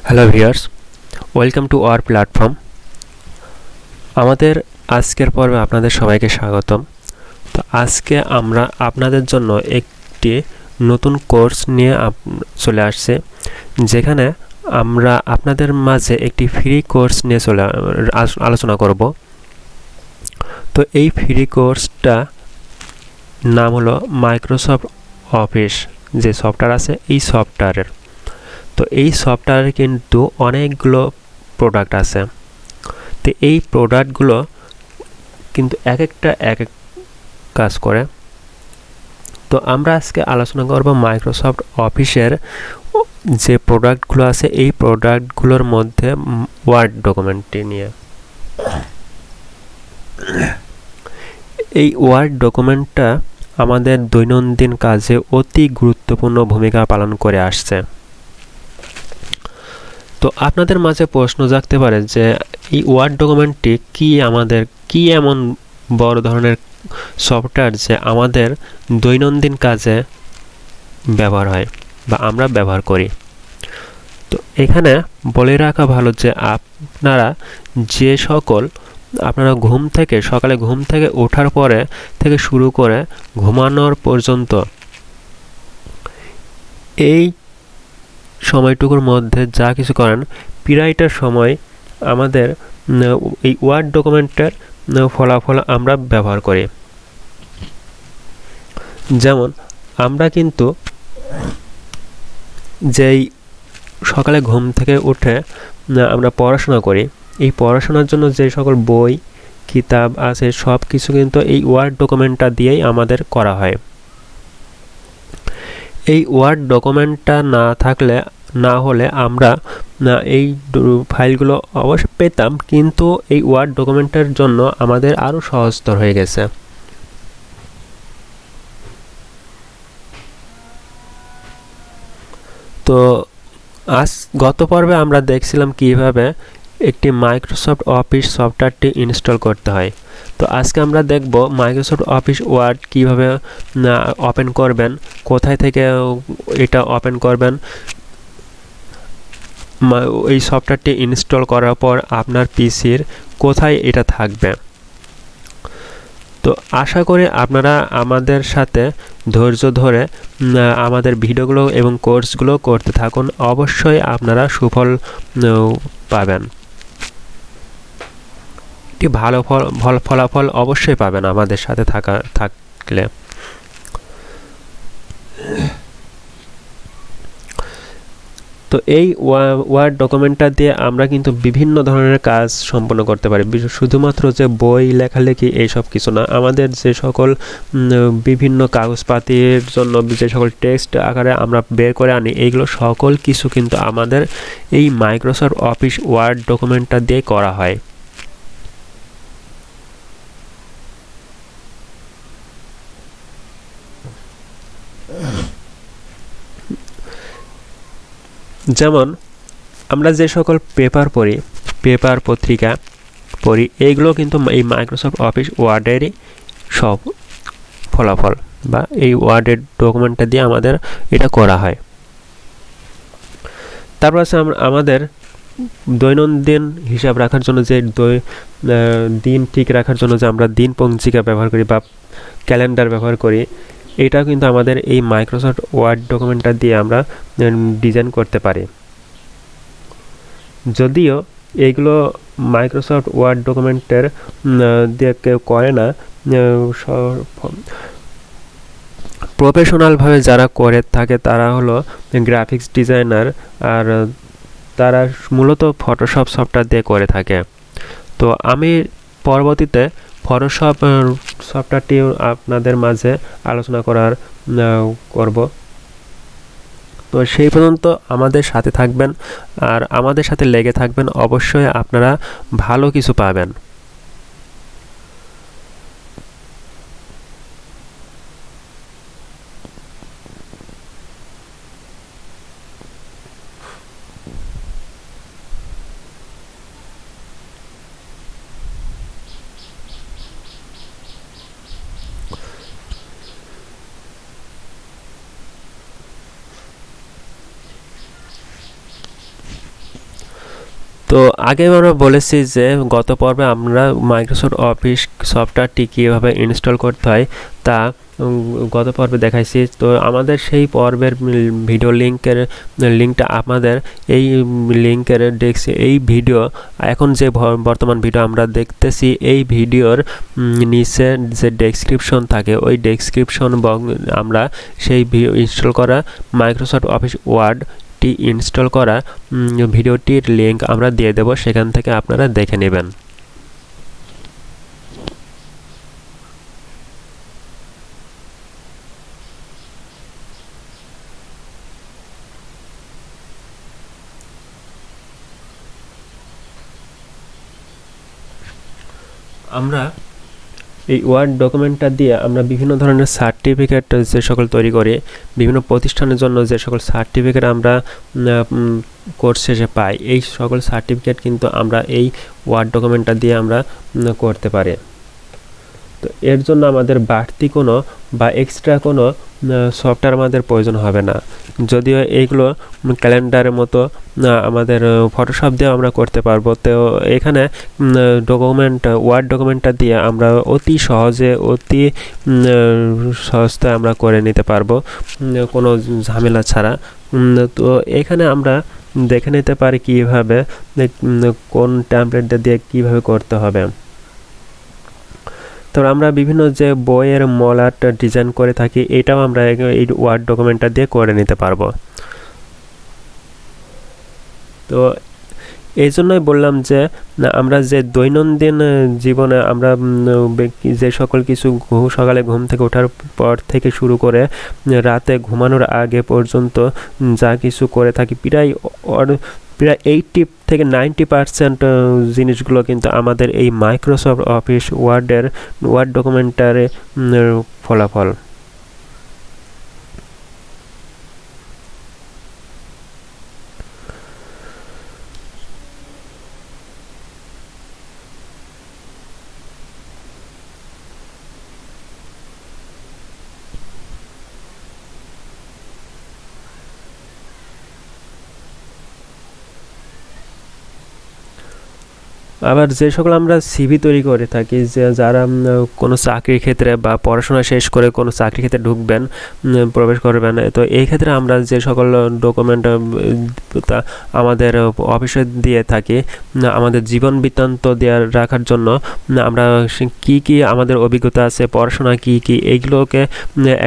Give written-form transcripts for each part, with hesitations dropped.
Hello viewers, welcome to our platform. আমাদের আজকের পর্বে আপনাদের সবাইকে স্বাগতম। তো আজকে আমরা আপনাদের জন্য একটি নতুন কোর্স নিয়ে চলে আসছে, যেখানে আমরা আপনাদের মাঝে একটি ফ্রি কোর্স নিয়ে আলোচনা করব। তো এই ফ্রি কোর্সটা নাম হলো মাইক্রোসফট অফিস। যে সফটওয়্যার আছে এই সফটওয়্যারের, তো এই সফটওয়্যারে কিন্তু অনেকগুলো প্রোডাক্ট আছে। তো এই প্রোডাক্টগুলো কিন্তু এক একটা এক এক কাজ করে। তো আমরা আজকে আলোচনা করব মাইক্রোসফট অফিসের যে প্রোডাক্টগুলো আছে এই প্রোডাক্টগুলোর মধ্যে ওয়ার্ড ডকুমেন্টটি নিয়ে। এই ওয়ার্ড ডকুমেন্টটা আমাদের দৈনন্দিন কাজে অতি গুরুত্বপূর্ণ ভূমিকা পালন করে আসছে। তো আপনাদের মাঝে প্রশ্ন জাগতে পারে যে এই ওয়ার্ড ডকুমেন্টটি কি এমন বড় ধরনের সফটওয়্যার যে আমাদের দৈনন্দিন কাজে ব্যবহার হয় বা আমরা ব্যবহার করি। তো এখানে বলে রাখা ভালো যে আপনারা সকালে ঘুম থেকে ওঠার পরে থেকে শুরু করে ঘুমানোর পর্যন্ত এই সময়টুকুর মধ্যে যা কিছু করেন, পিরাইটার সময় আমাদের এই ওয়ার্ড ডকুমেন্টের ফলাফল আমরা ব্যবহার করি। যেমন আমরা কিন্তু যেই সকালে ঘুম থেকে উঠে আমরা পড়াশোনা করি, এই পড়াশোনার জন্য যে সকল বই কিতাব আছে সব কিছু কিন্তু এই ওয়ার্ড ডকুমেন্টটা দিয়েই আমাদের করা হয়। এই ওয়ার্ড ডকুমেন্টটা না হলে আমরা এই ফাইলগুলো অবশ্যই পেতাম, কিন্তু এই ওয়ার্ড ডকুমেন্টের জন্য আমাদের আরও সহজতর হয়ে গেছে। তো গত পর্বে আমরা দেখছিলাম কিভাবে একটি মাইক্রোসফট অফিস সফটওয়্যারটি ইনস্টল করতে হয়। তো আজকে আমরা দেখব মাইক্রোসফট অফিস ওয়ার্ড কিভাবে ওপেন করবেন, কোথায় থেকে এটা ওপেন করবেন। এই সফটওয়্যারটি ইনস্টল করার পর আপনার পিসির কোথায় এটা থাকবে। তো আশা করি আপনারা আমাদের সাথে ধৈর্য ধরে আমাদের ভিডিওগুলো এবং কোর্সগুলো করতে থাকুন, অবশ্যই আপনারা সুফল পাবেন। একটি ভালো ফলাফল অবশ্যই পাবেন আমাদের সাথে থাকলে। তো এই ওয়ার্ড ডকুমেন্টটা দিয়ে আমরা কিন্তু বিভিন্ন ধরনের কাজ সম্পন্ন করতে পারি। শুধুমাত্র যে বই লেখালেখি এইসব কিছু না, আমাদের যে সকল বিভিন্ন কাগজপাতির জন্য যে সকল টেক্সট আকারে আমরা বের করে আনি, এইগুলো সকল কিছু কিন্তু আমাদের এই মাইক্রোসফট অফিস ওয়ার্ড ডকুমেন্টটা দিয়ে করা হয়। যেমন আমরা যে সকল পেপার পত্রিকা পড়ি, এইগুলো কিন্তু এই মাইক্রোসফট অফিস ওয়ার্ডেরই সব ফলাফল বা এই ওয়ার্ডের ডকুমেন্টটা দিয়ে আমাদের এটা করা হয়। তারপর আছে আমাদের দৈনন্দিন হিসাব রাখার জন্য যে দিন ঠিক রাখার জন্য যে আমরা দিন পঞ্জিকা ব্যবহার করি বা ক্যালেন্ডার ব্যবহার করি, এটাও কিন্তু আমাদের এই মাইক্রোসফট ওয়ার্ড ডকুমেন্টটা দিয়ে আমরা ডিজাইন করতে পারি। যদিও এইগুলো মাইক্রোসফট ওয়ার্ড ডকুমেন্টের দিয়ে কেউ করে না, প্রফেশনালভাবে যারা করে থাকে তারা হলো গ্রাফিক্স ডিজাইনার, আর তারা মূলত ফটোশপ সফটওয়্যার দিয়ে করে থাকে। তো আমি পরবর্তীতে ফটোশপ সফটওয়্যারটি আপনাদের মাঝে আলোচনা করব। তো সেই পর্যন্ত আমাদের সাথে থাকবেন আর আমাদের সাথে লেগে থাকবেন, অবশ্যই আপনারা ভালো কিছু পাবেন। তো আগে আমরা বলেছি যে গত পর্বে আমরা মাইক্রোসফট অফিস সফটওয়্যারটি কীভাবে ইনস্টল করতে হয় তা গত পর্বে দেখাইছি। তো আমাদের সেই পর্বের ভিডিও লিঙ্কটা আমাদের এই লিঙ্কের এই ভিডিও এখন যে বর্তমান ভিডিও আমরা দেখতেছি এই ভিডিওর নিচে যে ডেসক্রিপশন থাকে ওই ডেসক্রিপশন আমরা সেই ইনস্টল করা মাইক্রোসফট অফিস ওয়ার্ড ইনস্টল করা ভিডিওটির লিংক আমরা দিয়ে দেব, সেখান থেকে আপনারা দেখে নেবেন। আমরা এই ওয়ার্ড ডকুমেন্টটা দিয়ে আমরা বিভিন্ন ধরনের সার্টিফিকেট যে সকল তৈরি করি, বিভিন্ন প্রতিষ্ঠানের জন্য যে সকল সার্টিফিকেট আমরা কোর্স শেষে পাই, এই সকল সার্টিফিকেট কিন্তু আমরা এই ওয়ার্ড ডকুমেন্টটা দিয়ে আমরা করতে পারি। তো এর জন্য আমাদের বাড়তি কোনো বা এক্সট্রা কোনো সফটওয়্যার আমাদের প্রয়োজন হবে না, যদিও এইগুলো ক্যালেন্ডারের মতো আমাদের ফটোশপ দিয়েও আমরা করতে পারবো। তো এখানে ওয়ার্ড ডকুমেন্টটা দিয়ে আমরা অতি সহজে অতি সস্তায় আমরা করে নিতে পারবো কোনো ঝামেলা ছাড়া। তো এখানে আমরা দেখে নিতে পারি কীভাবে কোন টেমপ্লেটটা দিয়ে কীভাবে করতে হবে। তো আমরা বিভিন্ন যে বইয়ের মলাট ডিজাইন করে থাকি এটাও আমরা এই ওয়ার্ড ডকুমেন্টটা দিয়ে করে নিতে পারবো। তো এই জন্যই বললাম যে আমরা যে দৈনন্দিন জীবনে আমরা যে সকল কিছু সকালে ঘুম থেকে ওঠার পর থেকে শুরু করে রাতে ঘুমানোর আগে পর্যন্ত যা কিছু করে থাকি প্রায় 80 থেকে 90% জিনিসগুলো কিন্তু আমাদের এই মাইক্রোসফট অফিস ওয়ার্ড ডকুমেন্টারে ফলাফল। আবার যে সকল আমরা সিভি তৈরি করে থাকি, যে যারা কোনো চাকরির ক্ষেত্রে বা পড়াশোনা শেষ করে কোনো চাকরির ক্ষেত্রে ঢুকবেন, প্রবেশ করবেন, তো এই ক্ষেত্রে আমরা যে সকল ডকুমেন্ট আমাদের অফিসে দিয়ে থাকি আমাদের জীবন বৃত্তান্ত দেওয়ার রাখার জন্য, আমরা কি আমাদের অভিজ্ঞতা আছে, পড়াশোনা কি এইগুলোকে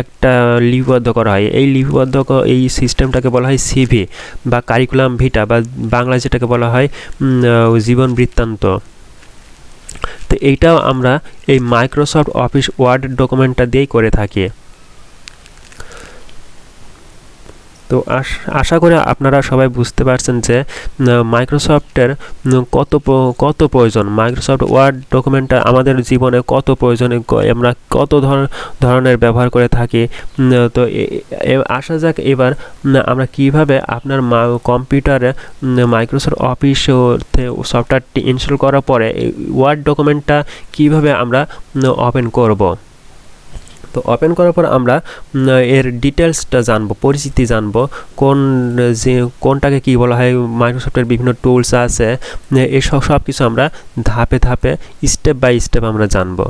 একটা লিপিবদ্ধ করা হয়। এই লিপিবদ্ধ এই সিস্টেমটাকে বলা হয় সিভি বা কারিকুলাম ভিটা, বা বাংলায় যেটাকে বলা হয় জীবন বৃত্তান্ত। তো এইটাও আমরা এই মাইক্রোসফট অফিস ওয়ার্ড ডকুমেন্টটা দিয়েই করে থাকি। তো আশা করি আপনারা সবাই বুঝতে পারছেন যে মাইক্রোসফটের কত প্রয়োজন, মাইক্রোসফট ওয়ার্ড ডকুমেন্টটা আমাদের জীবনে কত প্রয়োজনে আমরা কত ধরনের ব্যবহার করে থাকি। তো আসা যাক এবার আমরা কিভাবে আপনার কম্পিউটারে মাইক্রোসফট অফিস সফটওয়্যারটি ইনস্টল করার পরে ওয়ার্ড ডকুমেন্টটা কিভাবে আমরা ওপেন করব। তো ওপেন করার পর আমরা এর ডিটেলসটা জানবো, পরিচিতি জানবো, কোনটাকে কি বলা হয়, মাইক্রোসফটের বিভিন্ন টুলস আছে, এসব সব কিছু আমরা ধাপে ধাপে স্টেপ বাই স্টেপ আমরা জানবো।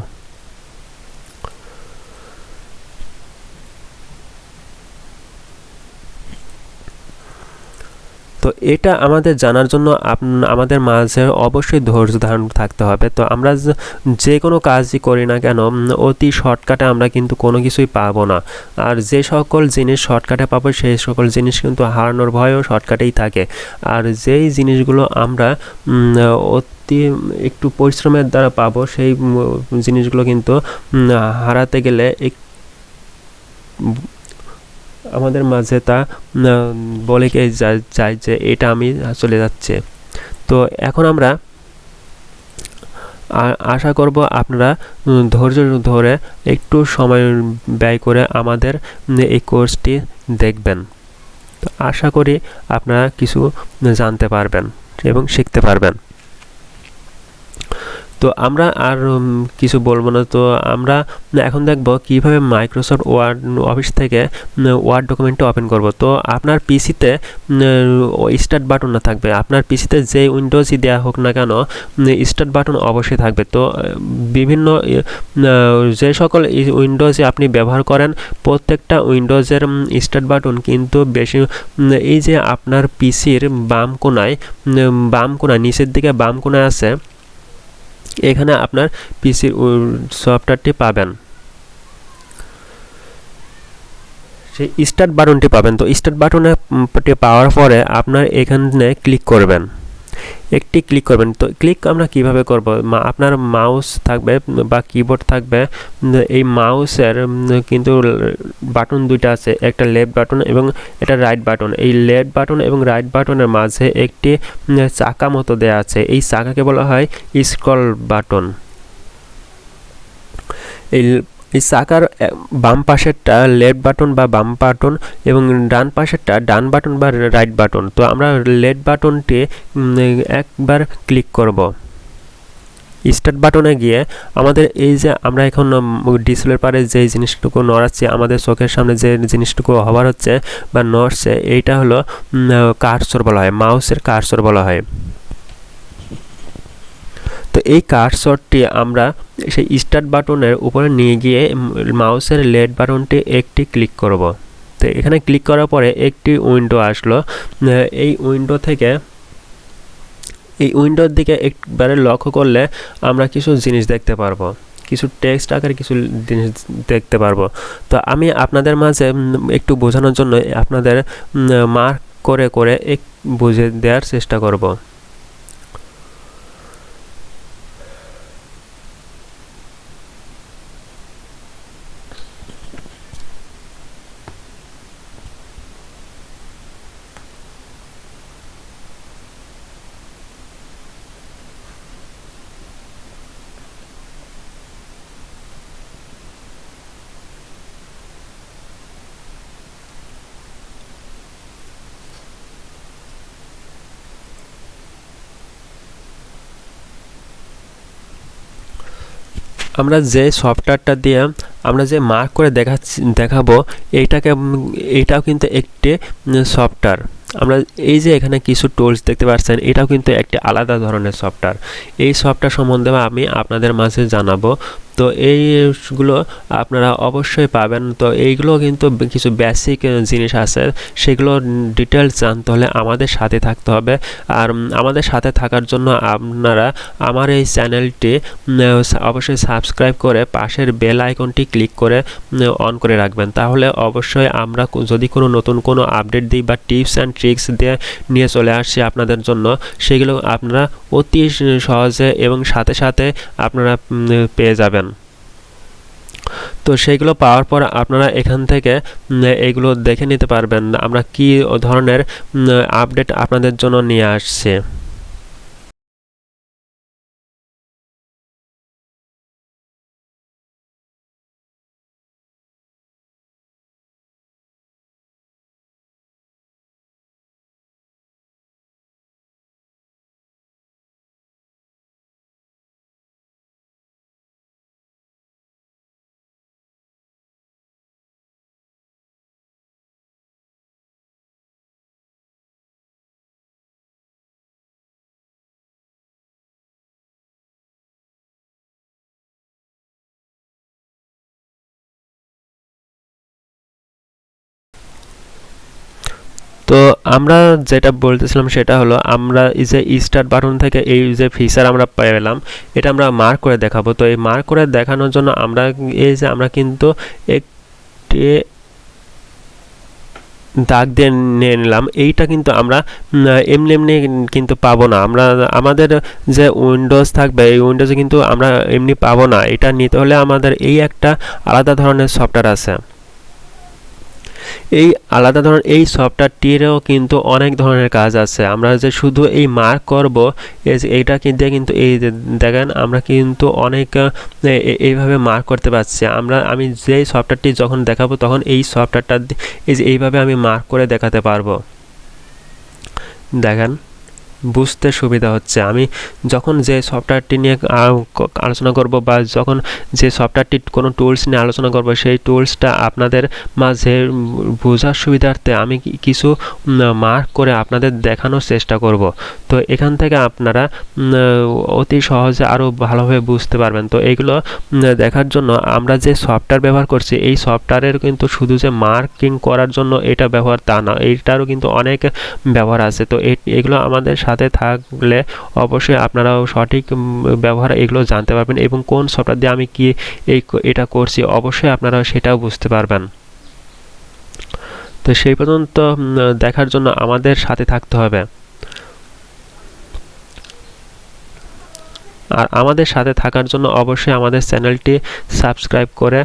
তো এটা আমাদের জানার জন্য আমাদের মাঝে অবশ্যই ধৈর্য ধারণ থাকতে হবে। তো আমরা যে কোনো কাজই করি না কেন অতি শর্টকাটে আমরা কিন্তু কোনো কিছুই পাবো না, আর যে সকল জিনিস শর্টকাটে পাবো সেই সকল জিনিস কিন্তু হারানোর ভয়ও শর্টকাটেই থাকে। আর যেই জিনিসগুলো আমরা একটু পরিশ্রমের দ্বারা পাবো সেই জিনিসগুলো কিন্তু হারাতে গেলে আমাদের মাঝে তা বলে যায় যে এটা আমি চলে যাচ্ছে। তো এখন আমরা আশা করব আপনারা ধৈর্য ধরে একটু সময় ব্যয় করে আমাদের এই কোর্সটি দেখবেন। তো আশা করি আপনারা কিছু জানতে পারবেন এবং শিখতে পারবেন। তো আমরা আর কিছু বলবো না। তো আমরা এখন দেখব কিভাবে মাইক্রোসফট ওয়ার্ড অফিস থেকে ওয়ার্ড ডকুমেন্টটা ওপেন করব। তো আপনার পিসিতে স্টার্ট বাটন না থাকবে, আপনার পিসিতে যে উইন্ডোজই দেওয়া হোক না কেন স্টার্ট বাটন অবশ্যই থাকবে। তো বিভিন্ন যে সকল উইন্ডোজে আপনি ব্যবহার করেন প্রত্যেকটা উইন্ডোজের স্টার্ট বাটন কিন্তু বেশি এই যে আপনার পিসির বাম কোণায় নিচের দিকে বাম কোণায় আছে, এখানে আপনার পিসির সফটওয়্যারটি পাবেন, সেই স্টার্ট বাটনটি পাবেন। তো স্টার্ট বাটনে পাওয়ার পরে আপনার এখানে ক্লিক করবেন, একটি ক্লিক করবেন। তো ক্লিক আমরা কিভাবে করব, আপনার মাউস থাকবে বা কিবোর্ড থাকবে, এই মাউসের কিন্তু বাটন দুইটা আছে, একটা লেফট বাটন এবং এটা রাইট বাটন। এই লেফট বাটন এবং রাইট বাটনের মাঝে একটি চাকা মতো দেয়া আছে, এই চাকাকে বলা হয় স্ক্রল বাটন। এই চাকার বাম পাশেরটা লেফট বাটন বা বাম বাটন এবং ডান পাশেরটা ডান বাটন বা রাইট বাটন। তো আমরা লেফট বাটনটি একবার ক্লিক করব। স্টার্ট বাটনে গিয়ে আমাদের এই যে আমরা এখন ডিসপ্লের পারে যে জিনিসটুকু নড়াচ্ছি, আমাদের চোখের সামনে যে জিনিসটুকু হবার হচ্ছে বা নড়ছে, এইটা হলো কার্সর বলা হয়, মাউসের কার্সর বলা হয়। তো এই কার্সরটি আমরা সেই স্টার্ট বাটনের উপরে নিয়ে গিয়ে মাউসের লেফট বাটনটি একটি ক্লিক করব। তো এখানে ক্লিক করার পরে একটি উইন্ডো আসলো, এই উইন্ডোর দিকে একবারে লক্ষ্য করলে আমরা কিছু জিনিস দেখতে পারবো, কিছু টেক্সট আকারে কিছু জিনিস দেখতে পারবো। তো আমি আপনাদের মাঝে একটু বোঝানোর জন্য আপনাদের মার্ক করে করে বুঝে দেওয়ার চেষ্টা করব। আমরা যে সফটওয়্যারটা দিয়ে আমরা যে মার্ক করে দেখাবো এইটাও কিন্তু একটি সফটওয়্যার। আমরা এই যে এখানে কিছু টুলস দেখতে পাচ্ছেন, এটাও কিন্তু একটি আলাদা ধরনের সফটওয়্যার। এই সফটওয়্যার সম্বন্ধে আমি আপনাদের মাঝে জানাবো। তো এইগুলো আপনারা অবশ্যই পাবেন। তো এইগুলো কিন্তু কিছু বেসিক জিনিস আছে, সেগুলো ডিটেলস জানতে হলে আমাদের সাথে থাকতে হবে। আর আমাদের সাথে থাকার জন্য আপনারা আমার এই চ্যানেলটি অবশ্যই সাবস্ক্রাইব করে পাশের বেল আইকনটি ক্লিক করে অন করে রাখবেন। তাহলে অবশ্যই আমরা যদি কোনো নতুন কোনো আপডেট দিই বা টিপস অ্যান্ড ট্রিক্স দিয়ে নিয়ে চলে আসছি আপনাদের জন্য, সেগুলো আপনারা অতি সহজে এবং সাথে সাথে আপনারা পেয়ে যাবেন। তো সেইগুলো পাওয়ার পর আপনারা এখান থেকে এইগুলো দেখে নিতে পারবেন আমরা কি ধরনের আপডেট আপনাদের জন্য নিয়ে আসছে। তো আমরা যেটা বলতেছিলাম সেটা হলো আমরা এই যে স্টার্ট বাটন থেকে এই যে ফিচার আমরা পেলাম, এটা আমরা মার্ক করে দেখাবো। তো এই মার্ক করে দেখানোর জন্য আমরা এই যে আমরা কিন্তু একটি দাগ দিয়ে নিয়ে নিলাম, এইটা কিন্তু আমরা এমনি এমনি কিন্তু পাবো না। আমরা আমাদের যে উইন্ডোজ থাকবে এই উইন্ডোজে কিন্তু আমরা এমনি পাবো না, এটা নিতে হলে আমাদের এই একটা আলাদা ধরনের সফটওয়্যার আছে। এই আলাদা ধরনের এই সফটওয়্যারটিরও কিন্তু অনেক ধরনের কাজ আছে। আমরা যে শুধু এই মার্ক করব এইটা কিন্তু এই দেখেন আমরা কিন্তু অনেক এইভাবে মার্ক করতে পারছি। আমি যেই সফটওয়্যারটি যখন দেখাবো তখন এই সফটওয়্যারটা এইভাবে আমি মার্ক করে দেখাতে পারবো। দেখেন বুঝতে সুবিধা হচ্ছে। আমি যখন যে সফটওয়্যারটি নিয়ে আলোচনা করব বা যখন যে সফটওয়্যারটি কোনো টুলস নিয়ে আলোচনা করব, সেই টুলসটা আপনাদের মাঝে বোঝার সুবিধার্থে আমি কিছু মার্ক করে আপনাদের দেখানোর চেষ্টা করব। তো এখান থেকে আপনারা অতি সহজে আরও ভালোভাবে বুঝতে পারবেন। তো এইগুলো দেখার জন্য আমরা যে সফটওয়্যার ব্যবহার করছি, এই সফটওয়্যারের কিন্তু শুধু যে মার্কিং করার জন্য এটা ব্যবহার তা না, এইটারও কিন্তু অনেক ব্যবহার আছে। তো এগুলো আমাদের সাথে থাকলে অবশ্যই আপনারাও সঠিক ব্যবহার এগুলো জানতে পারবেন, এবং কোন সফটওয়্যার দিয়ে আমি কি এটা করছি অবশ্যই আপনারা সেটাও বুঝতে পারবেন। তো সেই পর্যন্ত দেখার জন্য আমাদের সাথে থাকতে হবে। আর আমাদের সাথে থাকার জন্য অবশ্যই আমাদের চ্যানেলটি সাবস্ক্রাইব করে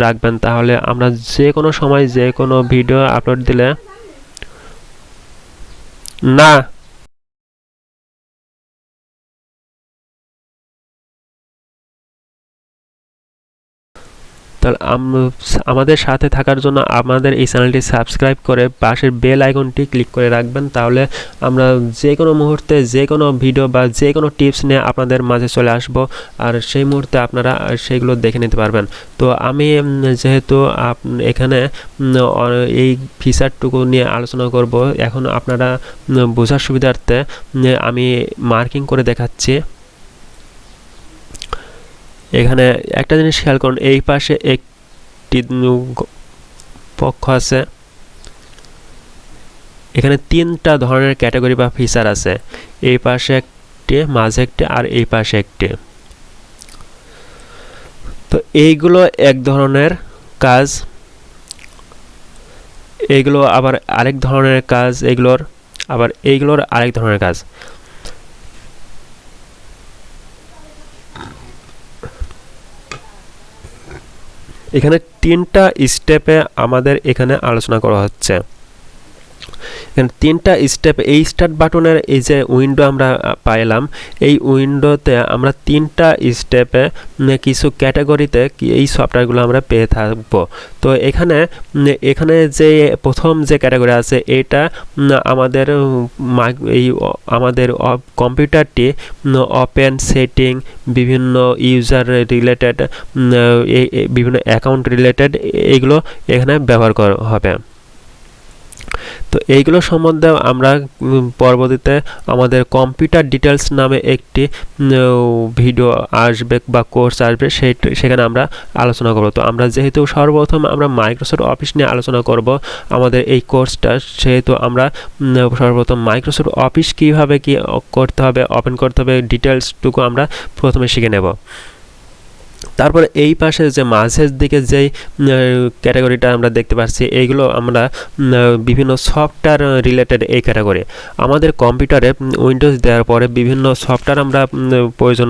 রাখবেন, তাহলে আমরা যে কোনো সময় যে কোনো ভিডিও আপলোড দিলে না তাহলে আমাদের সাথে থাকার জন্য আমাদের এই চ্যানেলটি সাবস্ক্রাইব করে পাশের বেল আইকনটি ক্লিক করে রাখবেন, তাহলে আমরা যে কোনো মুহূর্তে যে কোনো ভিডিও বা যে কোনো টিপস নিয়ে আপনাদের মাঝে চলে আসব, আর সেই মুহূর্তে আপনারা সেইগুলো দেখে নিতে পারবেন। তো আমি যেহেতু এখানে এই ফিচারটুকু নিয়ে আলোচনা করব, এখন আপনারা বোঝার সুবিধার্থে আমি মার্কিং করে দেখাচ্ছি। এখানে একটা জিনিস খেয়াল করুন, এই পাশে একটি পক্ষ আছে, এখানে তিনটা ধরনের ক্যাটাগরি বা ফিচার আছে, এই পাশে একটি, মাঝে একটি, আর এই পাশে একটি। তো এইগুলো এক ধরনের কাজ, এইগুলো আবার আরেক ধরনের কাজ, এইগুলোর আরেক ধরনের কাজ। এখানে তিনটা স্টেপে আমাদের এখানে আলোচনা করা হচ্ছে। এখানে তিনটা স্টেপ, এই স্টার্ট বাটনের এই যে উইন্ডো আমরা পাইলাম, এই উইন্ডোতে আমরা তিনটা স্টেপে কিছু ক্যাটাগরিতে এই সফটওয়্যারগুলো আমরা পেয়ে থাকবো। তো এখানে যে প্রথম যে ক্যাটাগরি আছে, এটা আমাদের কম্পিউটারটি ওপেন, সেটিং, বিভিন্ন ইউজার রিলেটেড, বিভিন্ন অ্যাকাউন্ট রিলেটেড, এইগুলো এখানে ব্যবহার করা হবে। তো এইগুলো সম্বন্ধে আমরা পরবর্তীতে আমাদের কম্পিউটার ডিটেলস নামে একটি ভিডিও আসবে বা কোর্স আসবে, সেখানে আমরা আলোচনা করব। তো আমরা যেহেতু সর্বপ্রথম আমরা মাইক্রোসফট অফিস নিয়ে আলোচনা করব আমাদের এই কোর্সটা, সেহেতু আমরা সর্বপ্রথম মাইক্রোসফট অফিস কীভাবে কি করতে হবে, ওপেন করতে হবে, ডিটেলসটুকু আমরা প্রথমে শিখে নেব। তারপর এই পাশে যে মাঝের দিকে যেই ক্যাটাগরিটা আমরা দেখতে পাচ্ছি, এইগুলো আমরা বিভিন্ন সফটওয়্যার রিলেটেড এই ক্যাটাগরি। আমাদের কম্পিউটারে উইন্ডোজ দেওয়ার পরে বিভিন্ন সফটওয়্যার আমরা প্রয়োজন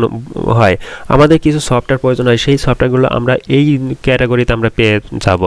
হয়, আমাদের কিছু সফটওয়্যার প্রয়োজন হয়, সেই সফটওয়্যারগুলো আমরা এই ক্যাটাগরিতে আমরা পেয়ে যাব।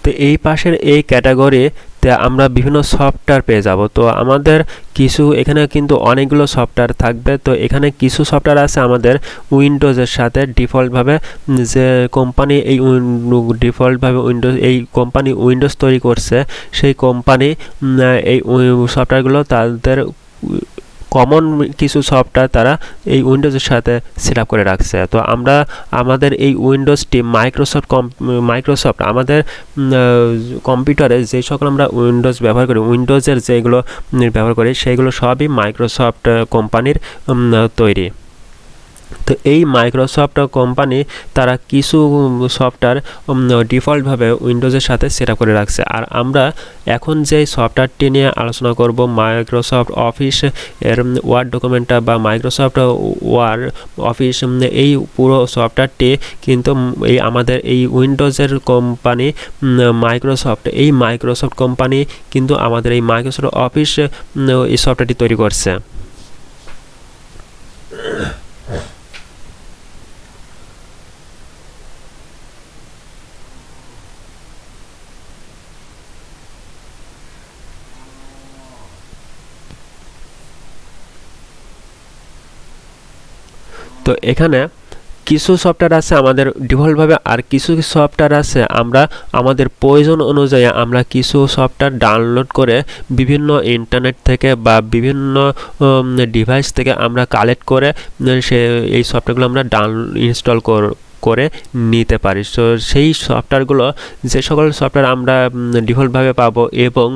তো এই পাশের এই ক্যাটাগরি তে আমরা বিভিন্ন সফটওয়্যার পেয়ে যাব। তো আমাদের কিছু এখানে কিন্তু অনেকগুলো সফটওয়্যার থাকবে। তো এখানে কিছু সফটওয়্যার আছে আমাদের উইন্ডোজের সাথে ডিফল্টভাবে, যে কোম্পানি এই ডিফল্টভাবে এই কোম্পানি উইন্ডোজ তৈরি করছে, সেই কোম্পানি এই সফটওয়্যারগুলো তাদের কমন কিছু সফটওয়্যার তারা এই উইন্ডোজের সাথে সেট আপ করে রাখছে। তো আমরা আমাদের এই উইন্ডোজটি মাইক্রোসফট আমাদের কম্পিউটারে যে সকল আমরা উইন্ডোজ ব্যবহার করি, উইন্ডোজের যেগুলো ব্যবহার করি সেগুলো সবই মাইক্রোসফট কোম্পানির তৈরি। তো এই মাইক্রোসফট কোম্পানি তারা কিছু সফটওয়্যার ডিফল্টভাবে উইন্ডোজের সাথে সেট আপ করে রাখছে। আর আমরা এখন যে সফটওয়্যারটি নিয়ে আলোচনা করব, মাইক্রোসফট অফিস এর ওয়ার্ড ডকুমেন্টটা বা মাইক্রোসফট ওয়ার্ড অফিস, এই পুরো সফটওয়্যারটি কিন্তু আমাদের এই উইন্ডোজের কোম্পানি এই মাইক্রোসফট কোম্পানি কিন্তু আমাদের এই মাইক্রোসফট অফিস এই সফটওয়্যারটি তৈরি করছে। তো এখানে কিছু সফটওয়্যার আছে আমাদের ডিফল্টভাবে, আর কিছু সফটওয়্যার আছে আমরা আমাদের প্রয়োজন অনুযায়ী আমরা কিছু সফটওয়্যার ডাউনলোড করে বিভিন্ন ইন্টারনেট থেকে বা বিভিন্ন ডিভাইস থেকে আমরা কালেক্ট করে এই সফটওয়্যারগুলো আমরা ইনস্টল করে নিতে পারি। তো সেই সফটওয়্যারগুলো, যে সকল সফটওয়্যার আমরা ডিফল্টভাবে পাবো এবং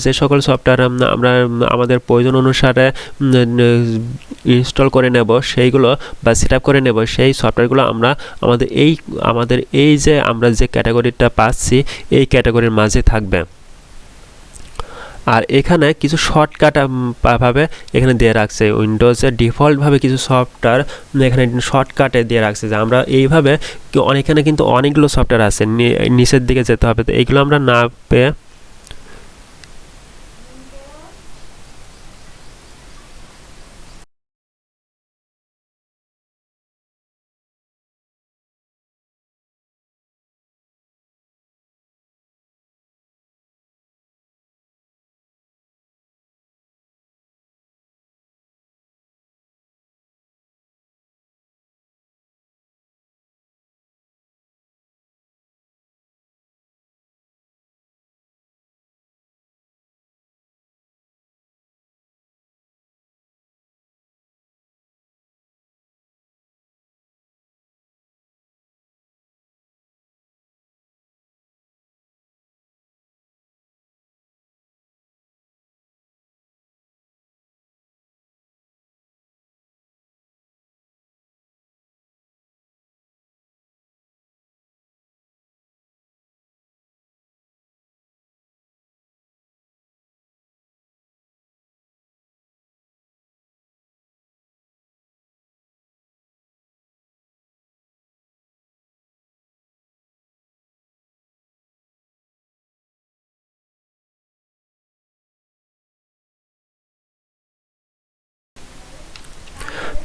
যে সকল সফটওয়্যার আমরা আমাদের প্রয়োজন অনুসারে ইনস্টল করে নেব সেইগুলো বা সেট আপ করে নেব, সেই সফটওয়্যারগুলো আমরা আমাদের এই যে আমরা যে ক্যাটাগরিটা পাচ্ছি এই ক্যাটাগরির মাঝে থাকবে। আর এখানে কিছু শর্টকাট ভাবে এখানে দিয়ে রাখছে, উইন্ডোজে ডিফল্টভাবে কিছু সফটওয়্যার এখানে শর্টকাটে দিয়ে রাখছে, যে আমরা এইভাবে এখানে কিন্তু অনেকগুলো সফটওয়্যার আছে, নিচের দিকে যেতে হবে। তো এইগুলো আমরা না পেয়ে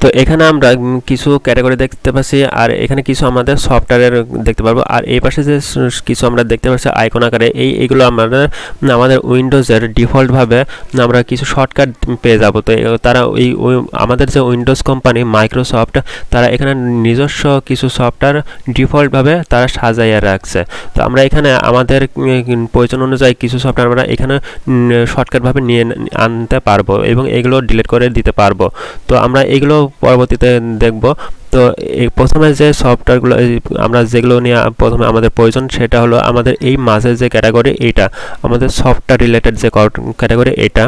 তো এখানে আমরা কিছু ক্যাটাগরি দেখতে পাচ্ছি, আর এখানে কিছু আমাদের সফটওয়্যারের দেখতে পারবো। আর এই পাশে যে কিছু আমরা দেখতে পাচ্ছি আইকন আকারে, এইগুলো আমাদের উইন্ডোজের ডিফল্টভাবে আমরা কিছু শর্টকাট পেয়ে যাব। তো তারা আমাদের যে উইন্ডোজ কোম্পানি মাইক্রোসফট, তারা এখানে নিজস্ব কিছু সফটওয়্যার ডিফল্টভাবে তারা সাজাইয়া রাখছে। তো আমরা এখানে আমাদের প্রয়োজন অনুযায়ী কিছু সফটওয়্যার আমরা এখানে শর্টকাটভাবে নিয়ে আনতে পারবো এবং এগুলো ডিলিট করে দিতে পারবো। তো আমরা এগুলো পরবর্তীতে দেখব। তো প্রথমে যে সফটওয়্যারগুলো আমরা যেগুলো নিয়ে প্রথমে আমাদের প্রয়োজন, সেটা হলো আমাদের এই মাঝে যে ক্যাটাগরি, এইটা আমাদের সফটওয়্যার রিলেটেড যে ক্যাটাগরি এটা।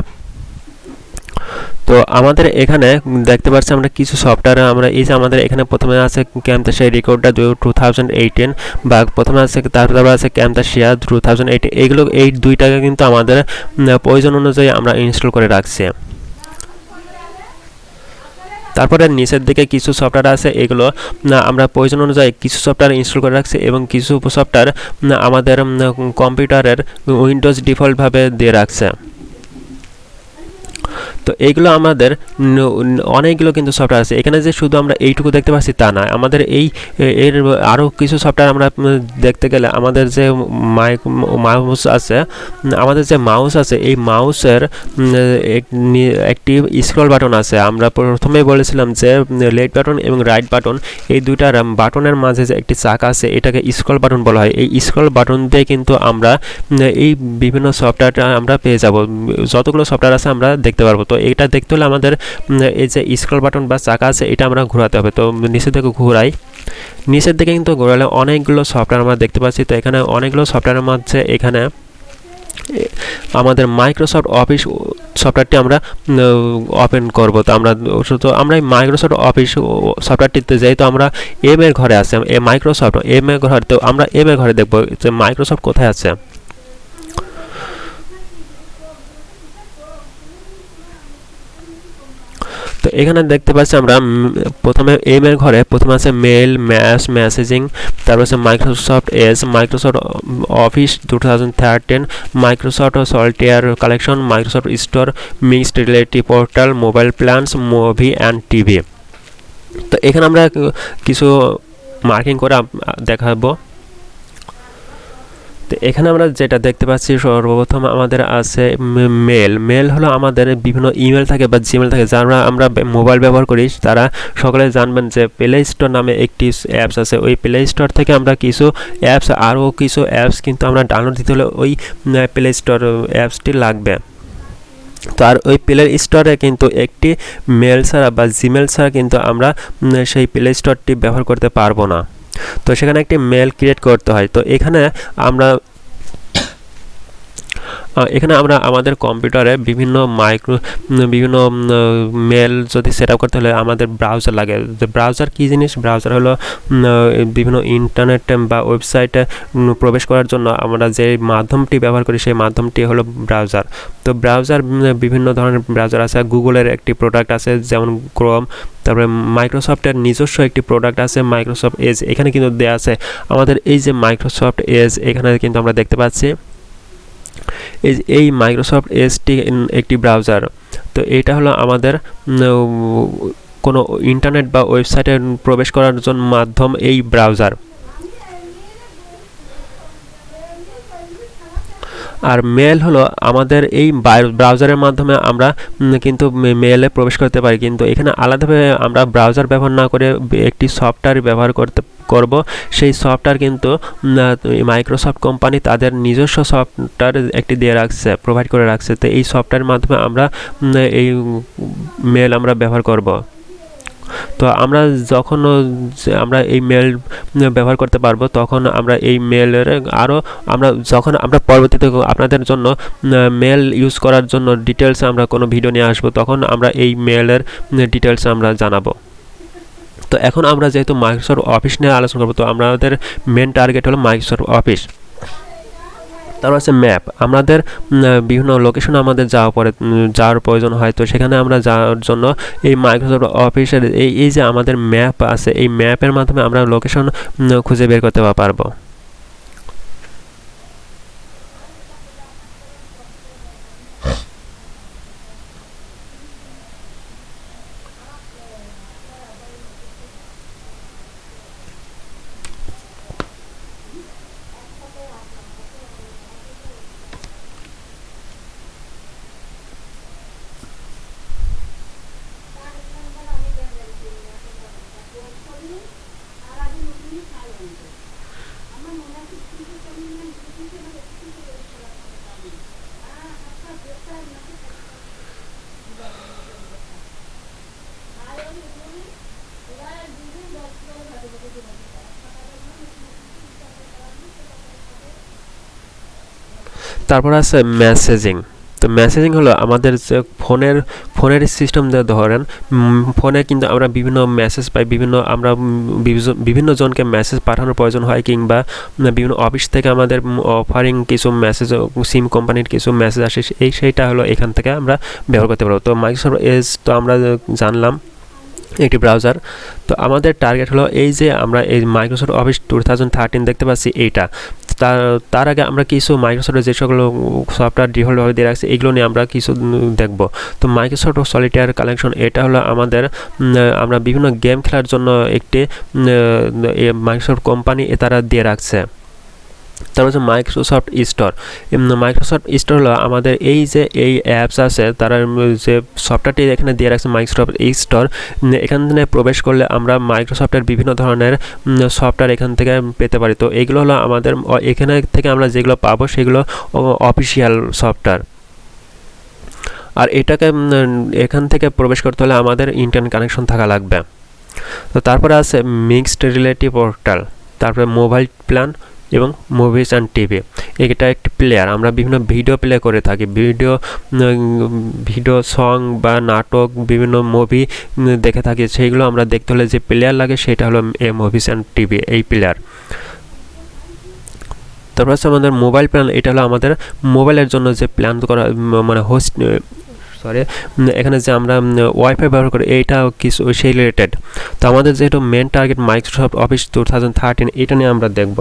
তো আমাদের এখানে দেখতে পাচ্ছি আমরা কিছু সফটওয়্যার, আমরা এই যে আমাদের এখানে প্রথমে আছে ক্যামতাশিয়া রেকর্ডার 2018, বা প্রথমে আছে তারপরে আছে ক্যামতাশিয়া 2018। এইগুলো এই দুইটাকে কিন্তু আমাদের প্রয়োজন অনুযায়ী আমরা ইনস্টল করে রাখছি। তারপরে নিচের দিকে কিছু সফটওয়্যার আছে, এগুলো আমরা প্রয়োজন অনুযায়ী কিছু সফটওয়্যার ইনস্টল করে রাখছি এবং কিছু সফটওয়্যার আমাদের কম্পিউটারের উইন্ডোজ ডিফল্টভাবে দিয়ে রাখছে। তো এইগুলো আমাদের অনেকগুলো কিন্তু সফটওয়্যার আছে। এখানে যে শুধু আমরা এইটুকু দেখতে পাচ্ছি তা না, আমাদের এর আরও কিছু সফটওয়্যার আমরা দেখতে গেলে আমাদের যে মাউস আছে, এই মাউসের একটি স্ক্রল বাটন আছে। আমরা প্রথমেই বলেছিলাম যে লেফট বাটন এবং রাইট বাটন, এই দুইটার বাটনের মাঝে যে একটি চাকা আছে এটাকে স্ক্রল বাটন বলা হয়। এই স্ক্রল বাটন দিয়ে কিন্তু আমরা এই বিভিন্ন সফটওয়্যারটা আমরা পেয়ে যাব, যতগুলো সফটওয়্যার আছে আমরা দেখতে পারবো। তো এটা দেখতে হলে আমাদের এই যে স্ক্রল বাটন বা চাকা আছে এটা আমরা ঘোরাতে হবে। তো নিচের দিকে ঘোরাই, নিচের দিকে কিন্তু ঘোরালে অনেকগুলো সফটওয়্যার আমরা দেখতে পাচ্ছি। তো এখানে অনেকগুলো সফটওয়্যারের মধ্যে এখানে আমাদের মাইক্রোসফট অফিস সফটওয়্যারটি আমরা ওপেন করব। তো আমরা এই মাইক্রোসফট অফিস সফটওয়্যারটিতে যেহেতু আমরা এম এর ঘরে আছে, মাইক্রোসফট এম এর ঘরে, তো আমরা এম এর ঘরে দেখব যে মাইক্রোসফট কোথায় আছে। তো এখানে দেখতে পাচ্ছি আমরা প্রথমে এম এর ঘরে প্রথমে আছে মেল, মেসেজিং, তারপর আছে Microsoft Edge, Microsoft office 2013, Microsoft software collection, Microsoft store, mixed reality portal, mobile plans, movie and TV. তো এখানে আমরা কিছু মার্কিং করে দেখাবো। তো এখানে আমরা যেটা দেখতে পাচ্ছি সর্বপ্রথম আমাদের আছে মেল হলো আমাদের বিভিন্ন ইমেল থাকে বা জিমেল থাকে যারা আমরা মোবাইল ব্যবহার করি, তারা সকলে জানবেন যে প্লে স্টোর নামে একটি অ্যাপস আছে। ওই প্লে স্টোর থেকে আমরা কিছু অ্যাপস, আরও কিছু অ্যাপস কিন্তু আমরা ডাউনলোড দিতে হলে ওই প্লে স্টোর অ্যাপসটি লাগবে। তো আর ওই প্লে স্টোরে কিন্তু একটি মেল ছাড়া বা জিমেল ছাড়া কিন্তু আমরা সেই প্লে স্টোরটি ব্যবহার করতে পারবো না। তো সেখানে একটি মেল ক্রিয়েট করতে হয়। তো এখানে আমরা আমাদের কম্পিউটারে বিভিন্ন মেল যদি সেট আপ করতে হলে আমাদের ব্রাউজার লাগে। ব্রাউজার কী জিনিস? ব্রাউজার হলো বিভিন্ন ইন্টারনেট বা ওয়েবসাইটে প্রবেশ করার জন্য আমরা যে মাধ্যমটি ব্যবহার করি সেই মাধ্যমটি হলো ব্রাউজার। তো ব্রাউজার বিভিন্ন ধরনের ব্রাউজার আছে। গুগলের একটি প্রোডাক্ট আছে যেমন ক্রোম, তারপরে মাইক্রোসফটের নিজস্ব একটি প্রোডাক্ট আছে মাইক্রোসফট এজ। এখানে কিন্তু দেওয়া আছে আমাদের এই যে মাইক্রোসফট এজ, এখানে কিন্তু আমরা দেখতে পাচ্ছি এই মাইক্রোসফট এজটি একটি ব্রাউজার। তো এটা হলো আমাদের কোনো ইন্টারনেট বা ওয়েবসাইটে প্রবেশ করার জন্য মাধ্যম এই ব্রাউজার। আর মেল হলো আমাদের এই ব্রাউজারের মাধ্যমে আমরা কিন্তু মেলে প্রবেশ করতে পারি, কিন্তু এখানে আলাদাভাবে আমরা ব্রাউজার ব্যবহার না করে একটি সফটওয়্যার ব্যবহার করব। সেই সফটওয়্যার কিন্তু মাইক্রোসফট কোম্পানি তাদের নিজস্ব সফটওয়্যার একটি দিয়ে রাখছে, প্রোভাইড করে রাখছে। তো এই সফটওয়্যারের মাধ্যমে আমরা এই মেল আমরা ব্যবহার করব। তো আমরা যখন আমরা এই মেল ব্যবহার করতে পারবো তখন আমরা এই মেলের যখন আমরা পরবর্তীতে আপনাদের জন্য মেল ইউজ করার জন্য ডিটেলস আমরা কোনো ভিডিও নিয়ে আসবো, তখন আমরা এই মেলের ডিটেলস আমরা জানাবো। তো এখন আমরা যেহেতু মাইক্রোসফট অফিস নিয়ে আলোচনা করবো, তো আমাদের মেন টার্গেট হলো মাইক্রোসফট অফিস। তারপর আছে ম্যাপ। আমাদের বিভিন্ন লোকেশনে আমাদের যাওয়ার প্রয়োজন হয়, তো সেখানে আমরা যাওয়ার জন্য এই মাইক্রোসফট অফিসের এই যে আমাদের ম্যাপ আছে, এই ম্যাপের মাধ্যমে আমরা লোকেশন খুঁজে বের করতে পারবো। তারপর আছে মেসেজিং। তো মেসেজিং হলো আমাদের যে ফোনের সিস্টেম দিয়ে ধরেন ফোনে কিন্তু আমরা বিভিন্ন মেসেজ পাই, বিভিন্ন জনকে মেসেজ পাঠানোর প্রয়োজন হয়, কিংবা বিভিন্ন অফিস থেকে আমাদের অফারিং কিছু মেসেজ, সিম কোম্পানির কিছু মেসেজ আসে, সেইটা হলো এখান থেকে আমরা ব্যবহার করতে পারবো। তো মাইক্রোসফট এজ তো আমরা জানলাম একটি ব্রাউজার। তো আমাদের টার্গেট হলো এই যে আমরা এই মাইক্রোসফট অফিস 2013 দেখতে পাচ্ছি এইটা। তার তার আগে আমরা কিছু মাইক্রোসফটের যে সকল সফটওয়্যার ডিফল্টভাবে দিয়ে রাখছে এগুলো নিয়ে আমরা কিছু দেখব। তো মাইক্রোসফট সলিটায়ার কালেকশন এটা হলো আমাদের আমরা বিভিন্ন গেম খেলার জন্য একটি মাইক্রোসফট কোম্পানি তারা দিয়ে রাখছে। তারপর হচ্ছে মাইক্রোসফট স্টোর। মাইক্রোসফট স্টোর হলো আমাদের এই যে এই অ্যাপস আছে তারা যে সফটওয়্যারটি এখানে দিয়ে রাখছে মাইক্রোসফট স্টোর, এখানে প্রবেশ করলে আমরা মাইক্রোসফটের বিভিন্ন ধরনের সফটওয়্যার এখান থেকে পেতে পারি। তো এইগুলো হলো আমাদের এখানে থেকে আমরা যেগুলো পাবো সেগুলো অফিসিয়াল সফটওয়্যার। আর এটাকে এখান থেকে প্রবেশ করতে হলে আমাদের ইন্টারনেট কানেকশন থাকা লাগবে। তো তারপরে আছে মিক্সড রিলেটিভ পোর্টাল, তারপরে মোবাইল প্ল্যান এবং মুভিজ অ্যান্ড টিভি। এটা একটি প্লেয়ার, আমরা বিভিন্ন ভিডিও প্লে করে থাকি, ভিডিও সং বা নাটক বিভিন্ন মুভি দেখে থাকি, সেইগুলো আমরা দেখতে হলে যে প্লেয়ার লাগে সেটা হলো মুভিজ অ্যান্ড টিভি এই প্লেয়ার। তারপর হচ্ছে আমাদের মোবাইল প্ল্যান, এটা হলো আমাদের মোবাইলের জন্য যে প্ল্যান করা মানে হোস্ট এখানে যে আমরা ওয়াইফাই ব্যবহার করি এইটা কিছু সেই রিলেটেড। তো আমাদের যেহেতু মেন টার্গেট মাইক্রোসফট অফিস 2013 এটা নিয়ে আমরা দেখব।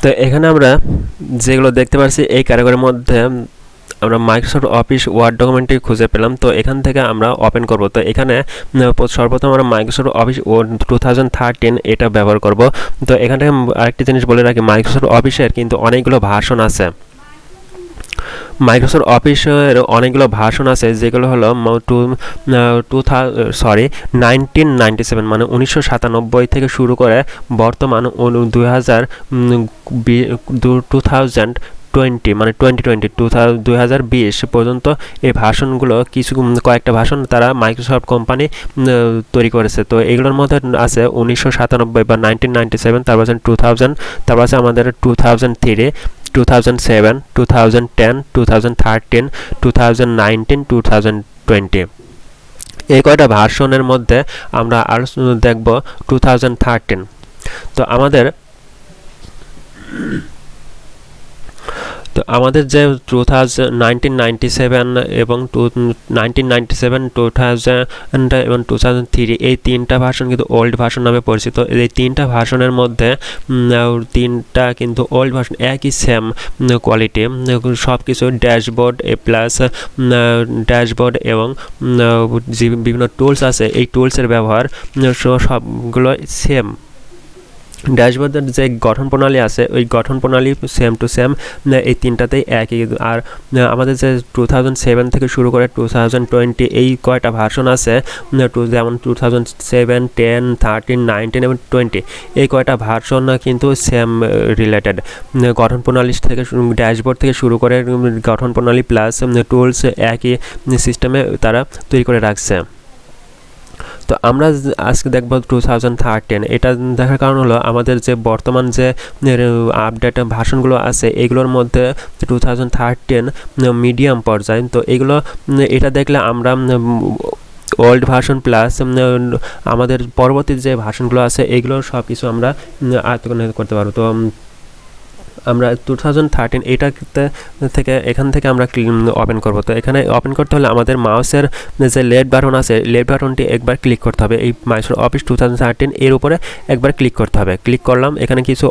তো এখানে আমরা যেগুলো দেখতে পাচ্ছি এই ক্যাটাগরির মধ্যে আমরা মাইক্রোসফট অফিস ওয়ার্ড ডকুমেন্টটি খুঁজে পেলাম। তো এখান থেকে আমরা ওপেন করব। তো এখানে সর্বপ্রথম আমরা মাইক্রোসফট অফিস 2013 এটা ব্যবহার করব। তো এখানে আরেকটি জিনিস বলে রাখি, মাইক্রোসফট অফিসের কিন্তু অনেকগুলো ভার্সন আছে। মাইক্রোসফট অফিসের অনেকগুলো ভার্সন আছে, যেগুলো হলো 1997 মানে 1997 থেকে শুরু করে বর্তমান 2020 মানে 2020 পর্যন্ত এই ভার্সনগুলো কয়েকটা ভার্সন তারা মাইক্রোসফট কোম্পানি তৈরি করেছে। তো এগুলোর মধ্যে আছে 1997 বা 1997, তারপর আছে 2000, তারপর আছে আমাদের 2003, 2007, 2010, 2013, 2019, 2020। এই কয়টা ভার্সনের মধ্যে আমরা আর দেখব 2013। তো আমাদের যে 1997 এবং 1997, 2000 এবং 2003 এই তিনটা ভার্সন কিন্তু ওল্ড ভার্সন নামে পরিচিত। এই তিনটা ভার্সনের মধ্যে তিনটা কিন্তু ওল্ড ভার্সন, একই সেম কোয়ালিটি, সব কিছু ড্যাশবোর্ড ড্যাশবোর্ড এবং বিভিন্ন টুলস আছে, এই টুলসের ব্যবহার সবগুলো সেম। ড্যাশবোর্ডের যে গঠন প্রণালী আছে ওই গঠন প্রণালী সেম টু সেম এই তিনটাতেই একই। আর আমাদের যে 2007 থেকে শুরু করে 2020 এই কয়টা ভার্সন আছে, যেমন 2007, 10, 13, 19 এবং 20 এই কয়টা ভার্সন কিন্তু সেম রিলেটেড। গঠন প্রণালী থেকে ড্যাশবোর্ড থেকে শুরু করে গঠন প্রণালী প্লাস টুলস একই সিস্টেমে তারা তৈরি করে রাখছে। তো আমরা আজকে দেখব 2013। এটা দেখার কারণ হলো আমাদের যে বর্তমান যে আপডেট ভার্সনগুলো আছে এগুলোর মধ্যে 2013 মিডিয়াম পর্যায়ে। তো এটা দেখলে আমরা ওল্ড ভার্সন প্লাস আমাদের পরবর্তী যে ভার্সনগুলো আছে এগুলোর সব কিছু আমরা আয়ত্ত করতে পারবো। তো আমরা 2013 এখান থেকে আমরা ওপেন করব। তো এখানে ওপেন করতে হলে আমাদের মাউসের যে লেফট বাটন আছে লেফট বাটনটি একবার ক্লিক করতে হবে। এই মাইক্রোসফট অফিস 2013 এর উপরে একবার ক্লিক করতে হবে। ক্লিক করলাম, এখানে কিছু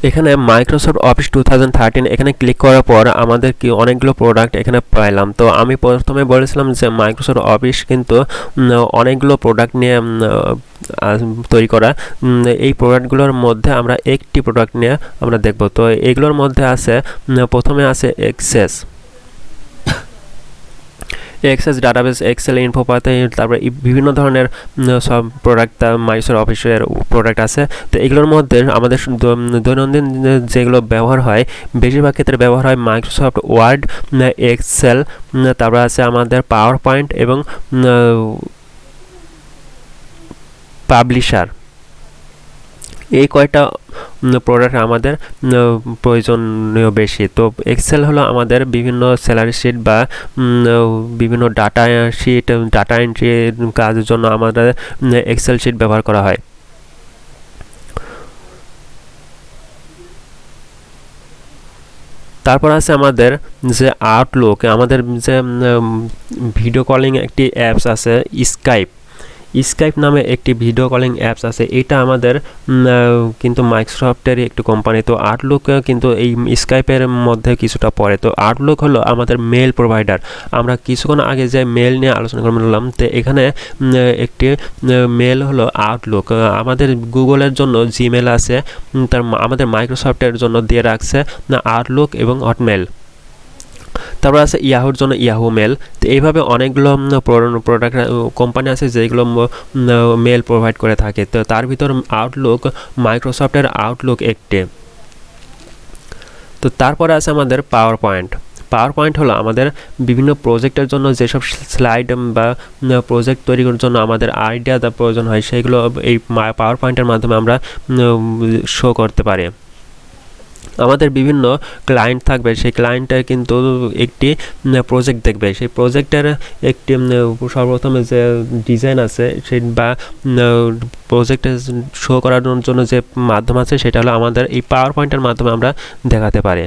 এখানে মাইক্রোসফট অফিস 2013 এখানে ক্লিক করার পর আমাদের কি অনেকগুলো প্রোডাক্ট এখানে পাইলাম। তো আমি প্রথমে বলেছিলাম যে মাইক্রোসফট অফিস কিন্তু অনেকগুলো প্রোডাক্ট নিয়ে তৈরি করা। এই প্রোডাক্টগুলোর মধ্যে আমরা একটি প্রোডাক্ট নিয়ে আমরা দেখব। তো এগুলোর মধ্যে আছে, প্রথমে আছে এক্সেস ডাটাবেস, এক্সেল, ইনফোপাতে, তারপরে বিভিন্ন ধরনের সব প্রোডাক্ট মাইক্রোসফট অফিসের প্রোডাক্ট আছে। তো এগুলোর মধ্যে আমাদের দৈনন্দিন যেগুলো ব্যবহার হয় বেশিরভাগ ক্ষেত্রে ব্যবহার হয় মাইক্রোসফট ওয়ার্ড, এক্সেল, তারপরে আছে আমাদের পাওয়ার পয়েন্ট এবং পাবলিশার। এই কয়টা প্রোডাক্ট আমাদের প্রয়োজনীয় বেশি। তো এক্সেল হলো আমাদের বিভিন্ন স্যালারি শিট বা বিভিন্ন ডাটা এন্ট্রি কাজের জন্য আমাদের এক্সেল শিট ব্যবহার করা হয়। তারপর আছে আমাদের যে আউটলুক, আমাদের যে ভিডিও কলিং একটি অ্যাপস আছে স্কাইপ নামে একটি ভিডিও কলিং অ্যাপস আছে। এটা আমাদের কিন্তু মাইক্রোসফটেরই একটি কোম্পানি। তো আউটলুক কিন্তু এই স্কাইপের মধ্যে কিছুটা পড়ে। তো আউটলুক হলো আমাদের মেল প্রোভাইডার। আমরা কিছুক্ষণ আগে যে মেল নিয়ে আলোচনা করলাম, তো এখানে একটি মেল হলো আউটলুক। আমাদের গুগলের জন্য জিমেল আছে, আমাদের মাইক্রোসফটের জন্য দিয়ে রাখছে আউটলুক এবং হটমেল। তারপর আছে ইয়াহুর জন্য ইয়াহু মেল। তো এইভাবে অনেকগুলো প্রোডাক্ট কোম্পানি আছে যেগুলো মেল প্রোভাইড করে থাকে। তো তার ভিতর আউটলুক, মাইক্রোসফটের আউটলুক একটি। তো তারপরে আছে আমাদের পাওয়ার পয়েন্ট হলো আমাদের বিভিন্ন প্রজেক্টের জন্য যেসব স্লাইড বা প্রজেক্ট তৈরি করার জন্য আমাদের আইডিয়া প্রয়োজন হয় সেগুলো এই পাওয়ার পয়েন্টের মাধ্যমে আমরা শো করতে পারি। আমাদের বিভিন্ন ক্লায়েন্ট থাকবে, সেই ক্লায়েন্টের কিন্তু একটি প্রজেক্ট দেখবে। সেই প্রজেক্টের একটি সর্বপ্রথমে যে ডিজাইন আছে সেই বা প্রজেক্টে শো করার জন্য যে মাধ্যম আছে সেটা হলো আমাদের এই পাওয়ার পয়েন্টের মাধ্যমে আমরা দেখাতে পারি।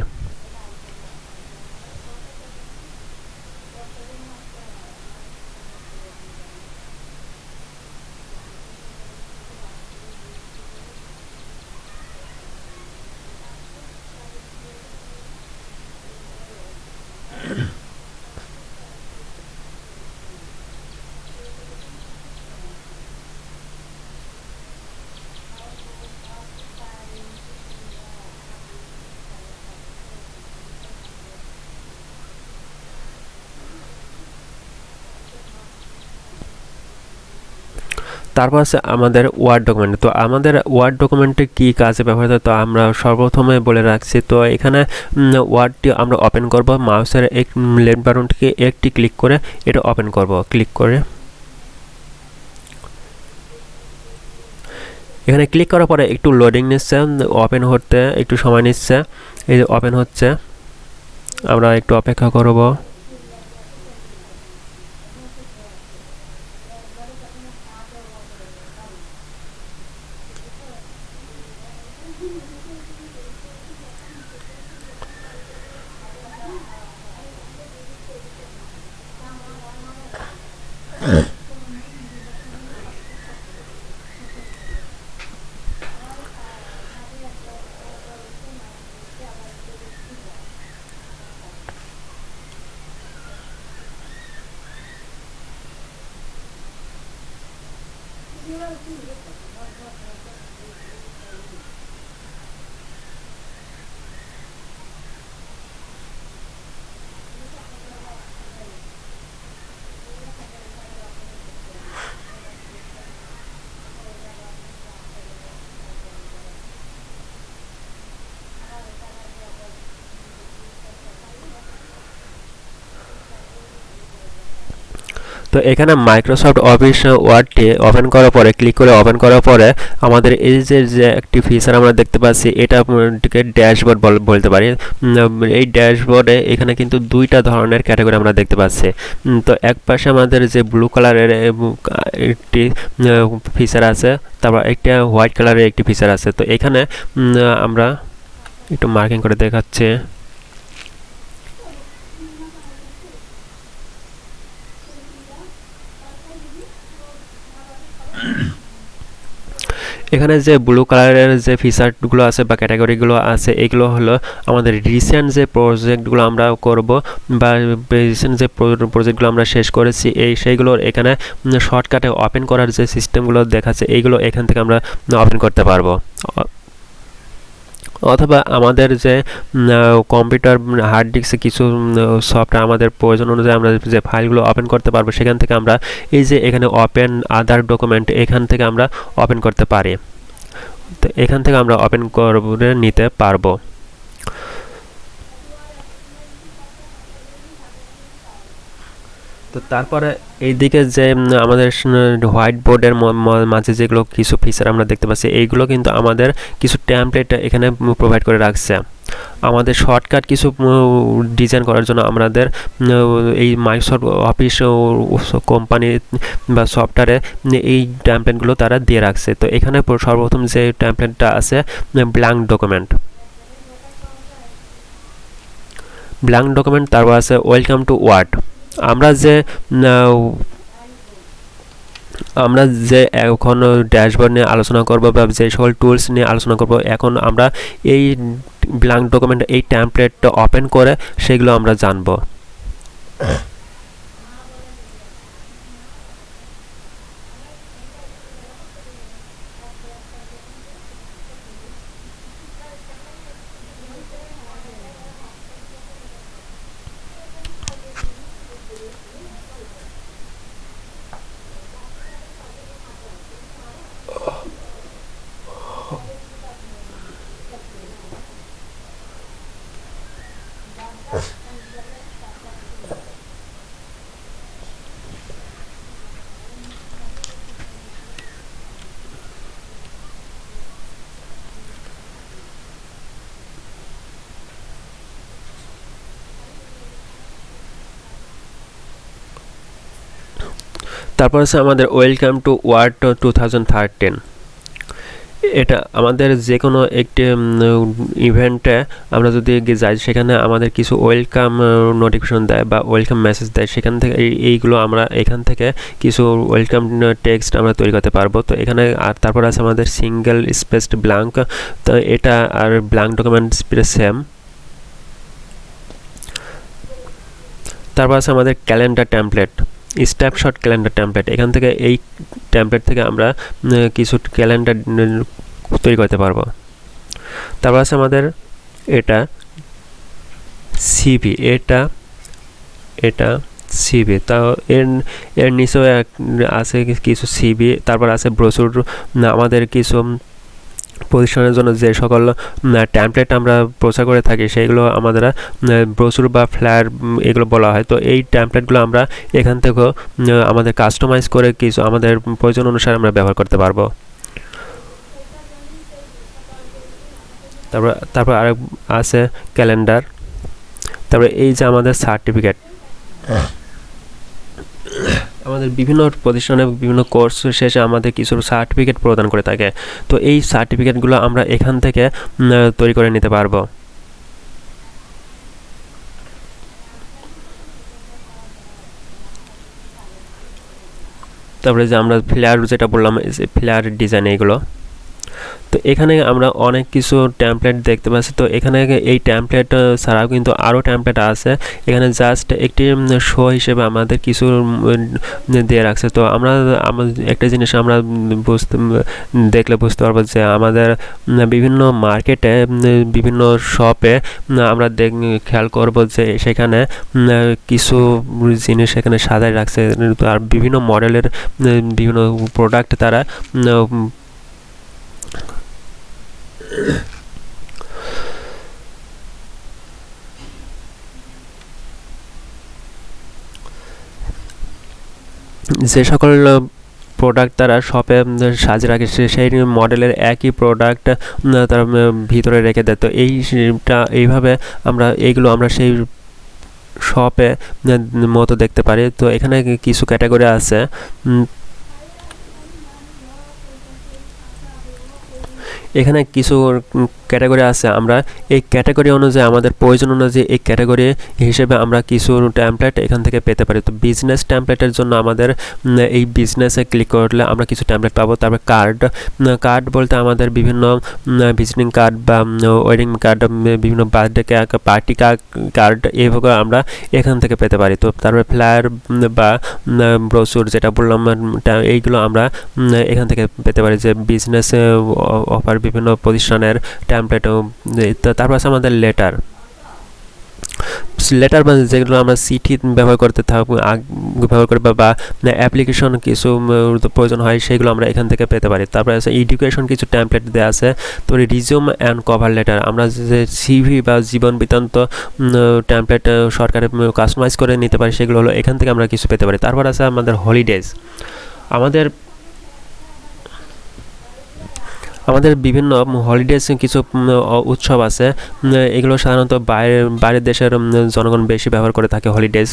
তারপর আছে আমাদের ওয়ার্ড ডকুমেন্ট। তো আমাদের ওয়ার্ড ডকুমেন্টে কী কাজে ব্যবহৃত, তো আমরা সর্বপ্রথমে বলে রাখছি। তো এখানে ওয়ার্ডটি আমরা ওপেন করব, মাউসের লেফট বাটনটিকে একটি ক্লিক করে এটা ওপেন করব। ক্লিক করে এখানে ক্লিক করার পরে একটু লোডিং নিচ্ছে, ওপেন হতে একটু সময় নিচ্ছে। এই যে ওপেন হচ্ছে, আমরা একটু অপেক্ষা করব। তো এখানে মাইক্রোসফট অফিস ওয়ার্ডটি ওপেন করার পরে ক্লিক করে ওপেন করার পরে আমাদের এই যে একটি ফিচার আমরা দেখতে পাচ্ছি, এটাকে ড্যাশবোর্ড বলতে পারি। এই ড্যাশবোর্ডে এখানে কিন্তু দুইটা ধরনের ক্যাটাগরি আমরা দেখতে পাচ্ছি। তো এক পাশে আমাদের যে ব্লু কালারের একটি ফিচার আছে, তারপর একটা হোয়াইট কালারের একটি ফিচার আছে। তো এখানে আমরা একটু মার্কিং করে দেখাচ্ছি। এখানে যে ব্লু কালারের যে ফিচারগুলো আছে বা ক্যাটাগরিগুলো আছে, এগুলো হলো আমাদের রিসেন্ট যে প্রজেক্টগুলো আমরা করব বা রিসেন্ট যে প্রজেক্টগুলো আমরা শেষ করেছি সেইগুলোর এখানে শর্টকাটে ওপেন করার যে সিস্টেমগুলো দেখাচ্ছে, এইগুলো এখান থেকে আমরা ওপেন করতে পারবো। অথবা আমাদের যে কম্পিউটার হার্ড ডিস্কে কিছু সফটওয়্যার আমাদের প্রয়োজন অনুযায়ী আমরা যে ফাইলগুলো ওপেন করতে পারবো, সেখান থেকে আমরা এই যে এখানে ওপেন আদার ডকুমেন্ট, এখান থেকে আমরা ওপেন করতে পারি। তো এখান থেকে আমরা ওপেন করে নিতে পারবো। তো তারপরে এইদিকে যে আমাদের হোয়াইট বোর্ডের মাঝে যেগুলো কিছু ফিচার আমরা দেখতে পাচ্ছি, এইগুলো কিন্তু আমাদের কিছু টেমপ্লেট এখানে প্রোভাইড করে রাখছে। আমাদের শর্টকাট কিছু ডিজাইন করার জন্য আমাদের এই মাইক্রোসফট অফিস কোম্পানি বা সফটওয়্যারে এই টেমপ্লেটগুলো তারা দিয়ে রাখছে। তো এখানে সর্বপ্রথম যে টেমপ্লেটটা আছে ব্ল্যাঙ্ক ডকুমেন্ট, তারপর আছে ওয়েলকাম টু ওয়ার্ড। আমরা যে এখন ড্যাশবোর্ড নিয়ে আলোচনা করব বা যে সকল টুলস নিয়ে আলোচনা করব, এখন আমরা এই ব্ল্যাঙ্ক ডকুমেন্ট এই টেমপ্লেটটা ওপেন করে সেগুলো আমরা জানব। তারপর আছে আমাদের ওয়েলকাম টু ওয়ার্ড 2013। এটা আমাদের যে কোনো একটি ইভেন্টে আমরা যদি যাই, সেখানে আমাদের কিছু ওয়েলকাম নোটিফিকেশন দেয় বা ওয়েলকাম মেসেজ দেয়। সেখান থেকে এইগুলো আমরা এখান থেকে কিছু ওয়েলকাম টেক্সট আমরা তৈরি করতে পারবো। তো এখানে আর তারপর আছে আমাদের সিঙ্গেল স্পেসড ব্ল্যাঙ্ক। তো এটা আর ব্ল্যাঙ্ক ডকুমেন্ট সেম। তারপর আছে আমাদের calendar template, snapshot calendar template. এখান থেকে এই টেমপ্লেট থেকে আমরা কিছু ক্যালেন্ডার তৈরি করতে পারবো। তারপর আছে আমাদের এটা সিভি, এটা সিভি। তা এর নিচেও আছে কিছু সিভি। তারপর আছে ব্রোশুর, আমাদের কিছু প্রতিষ্ঠানের জন্য যে সকল টেমপ্লেট আমরা প্রচার করে থাকি সেইগুলো আমাদের ব্রোশুর বা ফ্লায়ার এগুলো বলা হয়। তো এই টেমপ্লেটগুলো আমরা এখান থেকেও আমাদের কাস্টমাইজ করে কিছু আমাদের প্রয়োজন অনুসারে আমরা ব্যবহার করতে পারবো। তারপর আর আছে ক্যালেন্ডার। তারপরে এই যে আমাদের সার্টিফিকেট, আমাদের বিভিন্ন প্রতিষ্ঠানে বিভিন্ন কোর্স শেষে আমাদের কিছু সার্টিফিকেট প্রদান করে থাকে। তো এই সার্টিফিকেটগুলো আমরা এখান থেকে তৈরি করে নিতে পারবো। তারপরে যে আমরা ফ্লেয়ার যেটা বললাম, ফ্লেয়ার ডিজাইন এইগুলো। তো এখানে আমরা অনেক কিছু টেমপ্লেট দেখতে পাচ্ছি। তো এখানে এই টেমপ্লেট ছাড়াও কিন্তু আরও টেমপ্লেট আছে। এখানে জাস্ট একটি শো হিসেবে আমাদের কিছু দিয়ে রাখছে। তো আমরা একটা জিনিস আমরা দেখলে বুঝতে পারবো যে আমাদের বিভিন্ন মার্কেটে বিভিন্ন শপে আমরা খেয়াল করব যে সেখানে কিছু জিনিস এখানে সাজায় রাখছে। আর বিভিন্ন মডেলের বিভিন্ন প্রোডাক্ট তারা যে সকল প্রোডাক্ট তারা শপে সাজিয়ে রাখে সেই মডেলের একই প্রোডাক্ট তারা ভিতরে রেখে দেয়। তো এইভাবে আমরা এইগুলো আমরা সেই শপে মতো দেখতে পারি। তো এখানে কিছু ক্যাটাগরি আছে। এখানে কিছু ক্যাটাগরি আছে। আমরা এই ক্যাটাগরি অনুযায়ী আমাদের প্রয়োজন অনুযায়ী এই ক্যাটাগরি হিসেবে আমরা কিছু টেমপ্লেট এখান থেকে পেতে পারি। তো বিজনেস টেমপ্লেটের জন্য আমাদের এই বিজনেসে ক্লিক করলে আমরা কিছু টেমপ্লেট পাবো। তারপর কার্ড বলতে আমাদের বিভিন্ন ভিজিটিং কার্ড বা ওয়েডিং কার্ড, বিভিন্ন বার্থডে পার্টি কার্ড এইভাবে আমরা এখান থেকে পেতে পারি। তো তারপরে ফ্লায়ার বা ব্রোশুর যেটা বললাম, এইগুলো আমরা এখান থেকে পেতে পারি, যে বিজনেসে অফার বিভিন্ন প্রতিষ্ঠানের টেমপ্লেট। তারপর আছে আমাদের লেটার বা যেগুলো আমরা চিঠি ব্যবহার করি বা অ্যাপ্লিকেশন কিছু প্রয়োজন হয়, সেগুলো আমরা এখান থেকে পেতে পারি। তারপরে আছে এডুকেশন, কিছু টেমপ্লেট দেওয়া আছে। তো রিজিউম অ্যান্ড কভার লেটার, আমরা যে সিভি বা জীবন বৃত্তান্ত টেমপ্লেট সরকারে কাস্টমাইজ করে নিতে পারি, সেগুলো হলো এখান থেকে আমরা কিছু পেতে পারি। তারপর আছে আমাদের হলিডেজ। আমাদের বিভিন্ন হলিডেজ কিছু উৎসব আছে, এগুলো সাধারণত বাইরের দেশের জনগণ বেশি ব্যবহার করে থাকে হলিডেজ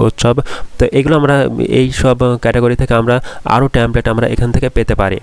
উৎসব। তো এগুলো আমরা এই সব ক্যাটাগরি থেকে আমরা আরও টেমপ্লেট আমরা এখান থেকে পেতে পারি।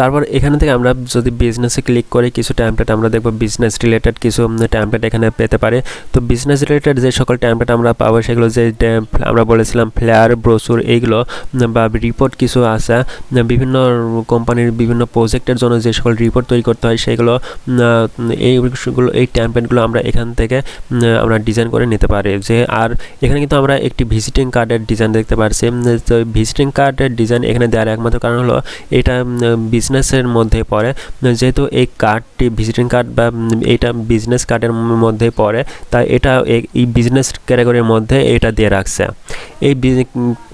তারপর এখানে থেকে আমরা যদি বিজনেসে ক্লিক করি কিছু ট্যাম্পলেট আমরা দেখব বিজনেস রিলেটেড কিছু ট্যাম্পলেট এখানে পেতে পারে। তো বিজনেস রিলেটেড যে সকল ট্যাম্পলেট আমরা পাবো সেগুলো যে আমরা বলেছিলাম ফ্লেয়ার, ব্রোচুর এইগুলো বা রিপোর্ট কিছু আছে, বিভিন্ন কোম্পানির বিভিন্ন প্রজেক্টের জন্য যে সকল রিপোর্ট তৈরি করতে হয় সেগুলো এই ট্যাম্পলেটগুলো আমরা এখান থেকে আমরা ডিজাইন করে নিতে পারি। যে আর এখানে কিন্তু আমরা একটি ভিজিটিং কার্ডের ডিজাইন দেখতে পাচ্ছি। তো ভিজিটিং কার্ডের ডিজাইন এখানে দেওয়ার একমাত্র কারণ হলো এটা বিজনেসের মধ্যে পড়ে, যেহেতু এই কার্ডটি ভিজিটিং কার্ড বা এটা বিজনেস কার্ডের মধ্যে পড়ে, তাই এটা এই বিজনেস ক্যাটাগরির মধ্যে এটা দিয়ে রাখছে। এই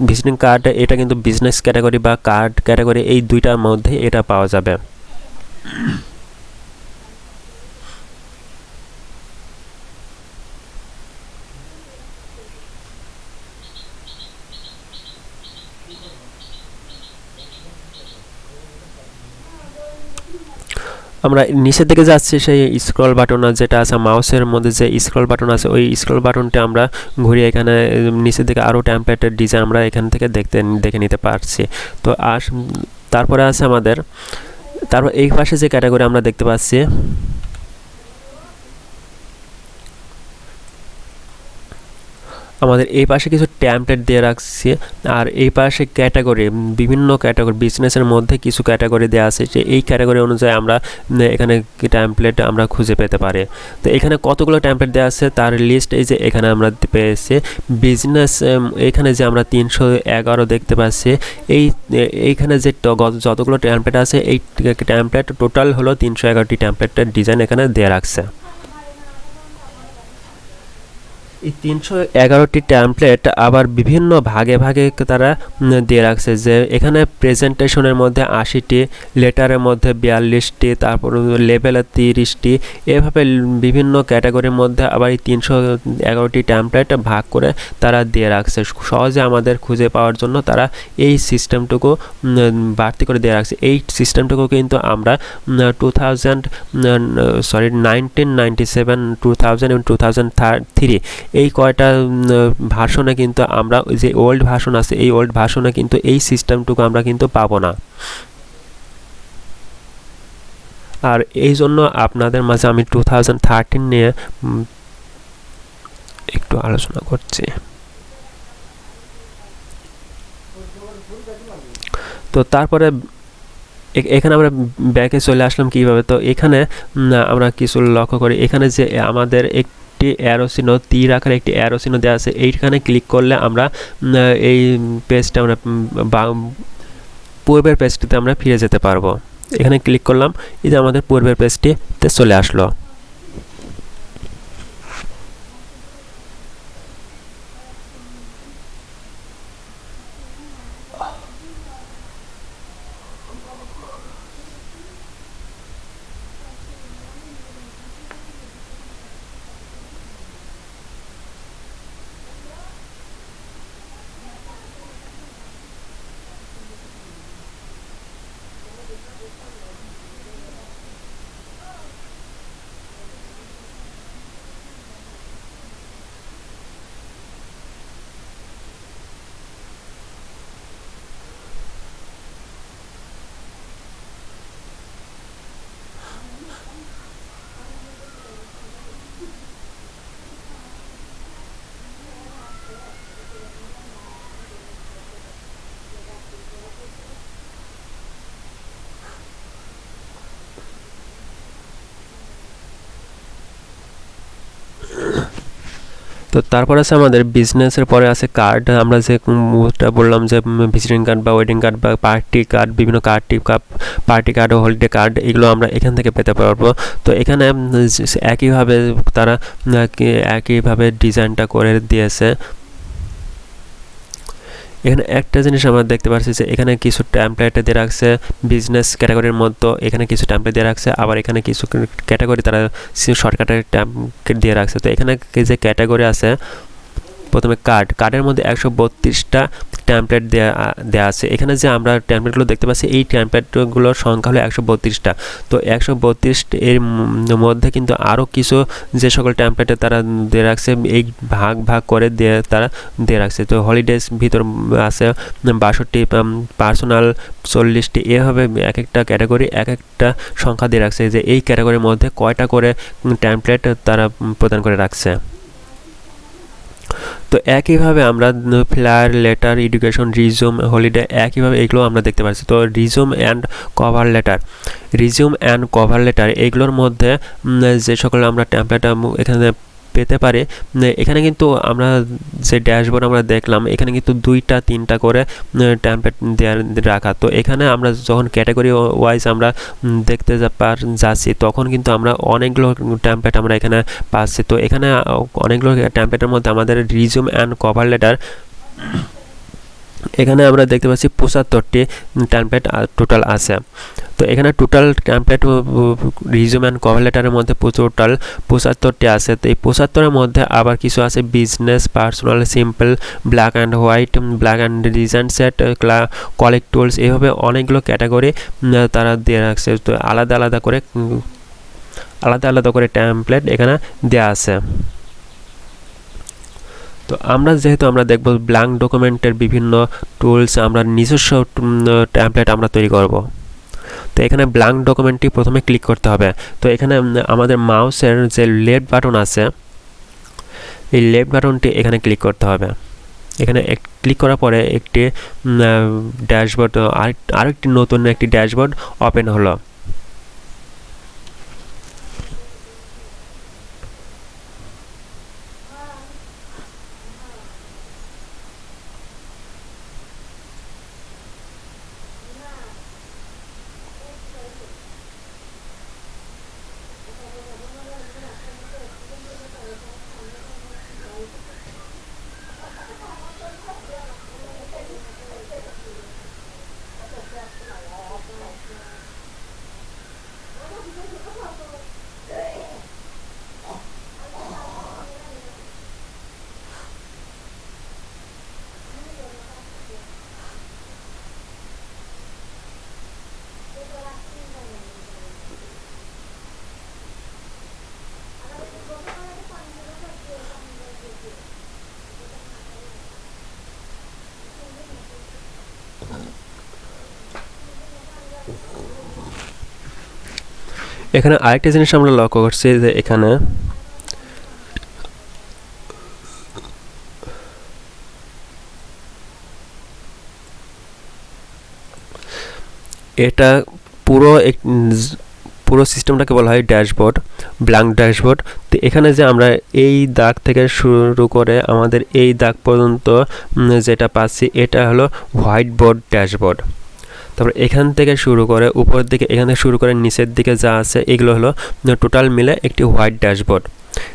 ভিজিটিং কার্ড এটা কিন্তু বিজনেস ক্যাটাগরি বা কার্ড ক্যাটাগরি এই দুইটার মধ্যে এটা পাওয়া যাবে। আমরা নিচের দিকে যাচ্ছি, সেই স্ক্রল বাটন যেটা আছে মাউসের মধ্যে যে স্ক্রল বাটন আছে ওই স্ক্রল বাটনটা আমরা ঘুরিয়ে এখানে নিচের দিকে আরও ট্যাম্পলেটের ডিজাইন আমরা এখান থেকে দেখে নিতে পারছি। তো তারপরে আছে আমাদের তারপর এই পাশে যে ক্যাটাগরি আমরা দেখতে পাচ্ছি আমাদের এই পাশে কিছু ট্যাম্পলেট দিয়ে রাখছি, আর এই পাশে ক্যাটাগরি বিভিন্ন ক্যাটাগরি বিজনেসের মধ্যে কিছু ক্যাটাগরি দেওয়া আছে, যে এই ক্যাটাগরি অনুযায়ী আমরা এখানে ট্যাম্পলেট আমরা খুঁজে পেতে পারি। তো এখানে কতগুলো ট্যাম্পলেট দেওয়া আছে তার লিস্ট এই যে এখানে আমরা পেয়েছি। বিজনেস এখানে যে আমরা 311 দেখতে পাচ্ছি, এইখানে যে যতগুলো ট্যাম্পলেট আছে এই ট্যাম্পলেট টোটাল হলো 311টি ট্যাম্পলেটের ডিজাইন এখানে দিয়ে রাখছে। এই 311টি ট্যাম্পলেট আবার বিভিন্ন ভাগে ভাগে তারা দিয়ে রাখছে, যে এখানে প্রেজেন্টেশনের মধ্যে 80টি, লেটারের মধ্যে 42টি, তারপর লেভেলে 30টি, এভাবে বিভিন্ন ক্যাটাগরির মধ্যে আবার এই 311টি ট্যাম্পলেট ভাগ করে তারা দিয়ে রাখছে। সহজে আমাদের খুঁজে পাওয়ার জন্য তারা এই সিস্টেমটুকু বাড়তি করে দিয়ে রাখছে। এই সিস্টেমটুকু কিন্তু আমরা 1997, 2000 এবং 2003 এই কয়টা ভার্সনে কিন্তু আমরা যে ওল্ড ভার্সন আছে এই ওল্ড ভার্সনে কিন্তু এই সিস্টেমটুকু আমরা কিন্তু পাবো না। আর এই জন্য আপনাদের মাঝে আমি 2013 নিয়ে একটু আলোচনা করছি। তো তারপরে এখানে আমরা ব্যাকে চলে আসলাম কিভাবে। তো এখানে আমরা কিছু লক্ষ্য করি, এখানে যে আমাদের একটি অ্যারো চিহ্ন, তীর আকারে একটি অ্যারো চিহ্ন দেওয়া আছে, এইখানে ক্লিক করলে আমরা এই পেজটা আমরা পূর্বের পেজটিতে আমরা ফিরে যেতে পারবো। এখানে ক্লিক করলাম, এই যে আমাদের পূর্বের পেজটিতে চলে আসলো। তো তারপর আছে আমাদের বিজনেসের পরে আছে কার্ড। আমরা যে বললাম যে ভিজিটিং কার্ড বা ওয়েডিং কার্ড বা পার্টি কার্ড, বিভিন্ন পার্টি কার্ড ও হলিডে কার্ড, এগুলো আমরা এখান থেকে পেতে পারবো। তো এখানে একইভাবে তারা একইভাবে ডিজাইনটা করে দিয়েছে। এখানে একটা জিনিস আমরা দেখতে পাচ্ছি যে এখানে কিছু ট্যাম্পলেট দিয়ে রাখছে বিজনেস ক্যাটাগরির মধ্যে, এখানে কিছু ট্যাম্পলেট দিয়ে রাখছে, আবার এখানে কিছু ক্যাটাগরি তারা শর্টকাটের ট্যাম্পলেট দিয়ে রাখছে। তো এখানে যে ক্যাটাগরি আছে, প্রথমে কার্ডের মধ্যে 132টা টেমপ্লেট দেয়া আছে। এখানে যে আমরা টেমপ্লেটগুলো দেখতে পাচ্ছি এই টেমপ্লেটগুলোর সংখ্যা হলো 132টা। তো 132 এর মধ্যে কিন্তু আরও কিছু যে সকল টেমপ্লেটে তারা দিয়ে রাখছে এই ভাগ করে তারা দিয়ে রাখছে। তো হলিডেজ ভিতর আছে 62, পার্সোনাল 40টি, এভাবে এক একটা ক্যাটাগরি এক একটা সংখ্যা দিয়ে রাখছে যে এই ক্যাটাগরির মধ্যে কয়টা করে টেমপ্লেট তারা প্রদান করে রাখছে। তো একইভাবে আমরা flyer, letter, education, resume, holiday একইভাবে এগুলো আমরা দেখতে পাচ্ছি। তো রিজিউম অ্যান্ড কভার লেটার এগুলোর মধ্যে যে সকল আমরা টেমপ্লেট এখানে পেতে পারি, এখানে কিন্তু আমরা যে ড্যাশবোর্ড আমরা দেখলাম এখানে কিন্তু 2-3টা করে টেমপ্লেট রাখা। তো এখানে আমরা যখন ক্যাটাগরি ওয়াইজ আমরা দেখতে যাচ্ছি তখন কিন্তু আমরা অনেকগুলো টেমপ্লেট আমরা এখানে পাচ্ছি। তো এখানে অনেকগুলো টেমপ্লেটের মধ্যে আমাদের রিজিউম অ্যান্ড কভার লেটার এখানে আমরা দেখতে পাচ্ছি 75টি টেমপ্লেট টোটাল আছে। তো এখানে total template resume and cover লেটারের মধ্যে টোটাল 75টি আছে। তো এই 75-এর মধ্যে আবার কিছু আছে business, personal, simple, black and white, black and design set, collect tools, এইভাবে অনেকগুলো ক্যাটাগরি তারা দিয়ে রাখছে। তো আলাদা আলাদা করে টেমপ্লেট এখানে দেওয়া আছে। তো যেহেতু আমরা দেখব ব্ল্যাঙ্ক ডকুমেন্টের বিভিন্ন টুলস, আমরা নিজস্ব টেমপ্লেট আমরা তৈরি করব। তো এখানে ব্ল্যাঙ্ক ডকুমেন্টটি প্রথমে ক্লিক করতে হবে। তো এখানে আমাদের মাউসের যে লেফট বাটন আছে এই লেফট বাটনটি এখানে ক্লিক করতে হবে। এখানে ক্লিক করার পরে একটি ড্যাশবোর্ড আরেকটি নতুন একটি ড্যাশবোর্ড ওপেন হলো। এখানে আরেকটা জিনিস আমরা লক্ষ্য করছি যে এখানে এটা পুরো সিস্টেমটাকে বলা হয় ড্যাশবোর্ড, ব্ল্যাঙ্ক ড্যাশবোর্ড। তো এখানে যে আমরা এই দাগ থেকে শুরু করে আমাদের এই দাগ পর্যন্ত যেটা পাচ্ছি এটা হলো হোয়াইট বোর্ড ড্যাশবোর্ড। তারপর এখান থেকে শুরু করে উপরের দিকে, এখান থেকে শুরু করে নিচের দিকে যা আছে এগুলো হলো টোটাল মিলে একটি হোয়াইট ড্যাশবোর্ড।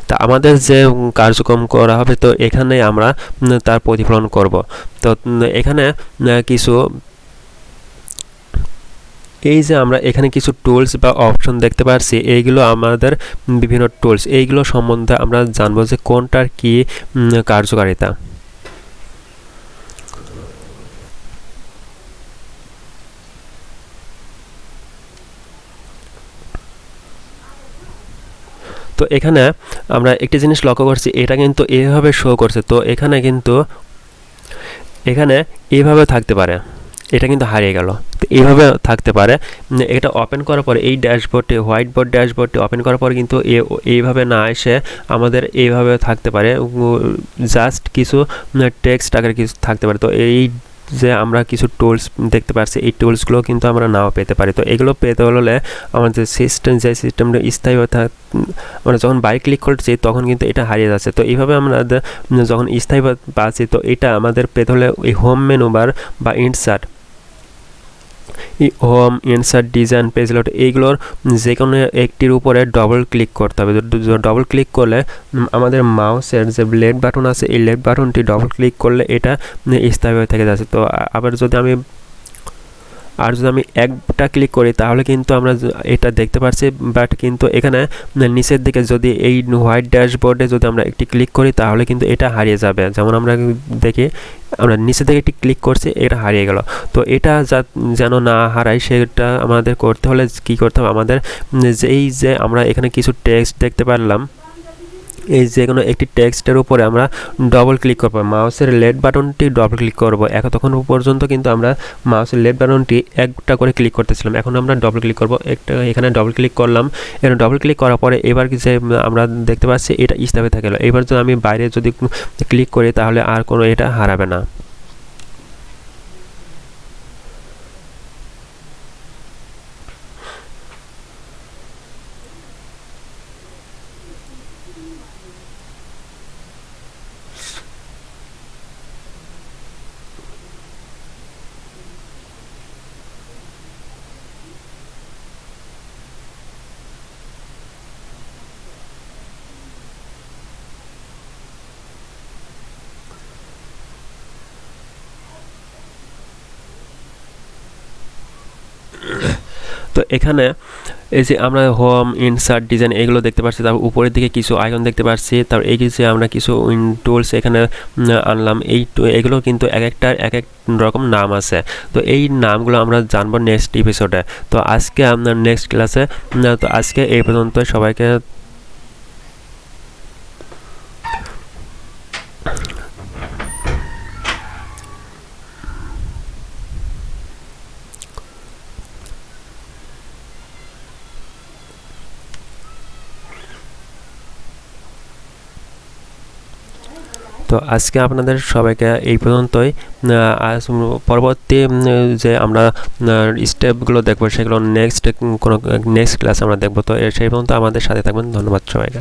তা আমাদের যে কার্যক্রম করা হবে তো এখানে আমরা তার প্রতিফলন করব। তো এখানে কিছু এই যে আমরা এখানে কিছু টুলস বা অপশন দেখতে পাচ্ছি, এইগুলো আমাদের বিভিন্ন টুলস, এইগুলো সম্বন্ধে আমরা জানবো যে কোনটার কি কার্যকারিতা। তো এখানে আমরা একটি জিনিস লক্ষ্য করছি, এটা কিন্তু এইভাবে শো করছে। তো এখানে কিন্তু এইভাবে থাকতে পারে, এটা কিন্তু হারিয়ে গেল। তো এইভাবে থাকতে পারে। এটা ওপেন করার পরে এই ড্যাশবোর্ডটি, হোয়াইট বোর্ড ড্যাশবোর্ডটি ওপেন করার পরে কিন্তু এইভাবে না এসে আমাদের এইভাবে থাকতে পারে, জাস্ট কিছু টেক্সট আকারে কিছু থাকতে পারে। তো এই যে আমরা কিছু টুলস দেখতে পাচ্ছি এই টুলসগুলো কিন্তু আমরা নাও পেতে পারি। তো এগুলো পেতে হলে আমাদের সিস্টেমটা স্থায়ীভাবে আমরা যখন বাই ক্লিক করছি তখন কিন্তু এটা হারিয়ে যাচ্ছে। তো এইভাবে আমরা যখন স্থায়ীভাবে পাচ্ছি তো এটা আমাদের পেতে হলে এই হোম মেনু বার বা insert, home, insert, design, page load এইগুলোর যে কোনো একটির উপরে ডবল ক্লিক করতে হবে। ডবল ক্লিক করলে আমাদের মাউসের যে লেফট বাটন আছে এই লেফট বাটনটি ডবল ক্লিক করলে এটা স্থায়ীভাবে থেকে যাচ্ছে। তো আবার যদি আমি আর যদি আমি একটা ক্লিক করি তাহলে কিন্তু আমরা এটা দেখতে পাচ্ছি, বাট কিন্তু এখানে নিচের দিকে যদি এই হোয়াইট ড্যাশবোর্ডে যদি আমরা একটি ক্লিক করি তাহলে কিন্তু এটা হারিয়ে যাবে। যেমন আমরা দেখি আমরা নিচের দিকে একটি ক্লিক করছি, এটা হারিয়ে গেল। তো এটা যেন না হারায় সেটা আমাদের করতে হলে কী করতে হবে, আমাদের যে আমরা এখানে কিছু টেক্সট দেখতে পারলাম, এই যে কোনো একটি টেক্সটের উপরে আমরা ডবল ক্লিক করব, মাউসের লেফট বাটনটি ডবল ক্লিক করব। তখন পর্যন্ত কিন্তু আমরা মাউসের লেফট বাটনটি একটা করে ক্লিক করতেছিলাম, এখন আমরা ডবল ক্লিক করব। এখানে ডবল ক্লিক করলাম, এখানে ডবল ক্লিক করার পরে এবার যে আমরা দেখতে পাচ্ছি এটা স্থাপিত হয়ে গেল। এবার যদি আমি বাইরে যদি ক্লিক করি তাহলে আর কোনো এটা হারাবে না। তো এখানে এই যে আমরা হোম, ইনসার্ট, ডিজাইন এগুলো দেখতে পাচ্ছি, তারপর উপরের দিকে কিছু আইকন দেখতে পাচ্ছি, তারপর এই যে আমরা কিছু টুলস এখানে আনলাম, এগুলো কিন্তু এক একটার এক এক রকম নাম আছে। তো এই নামগুলো আমরা জানবো নেক্সট এপিসোডে। তো আজকে আমরা নেক্সট ক্লাসে, তো আজকে এই পর্যন্ত, সবাইকে তো আজকে আপনাদের সবাইকে এই পর্যন্তই। পরবর্তী যে আমরা স্টেপগুলো দেখবো সেগুলো নেক্সট ক্লাসে আমরা দেখবো। তো সেই পর্যন্ত আমাদের সাথে থাকবেন। ধন্যবাদ সবাইকে।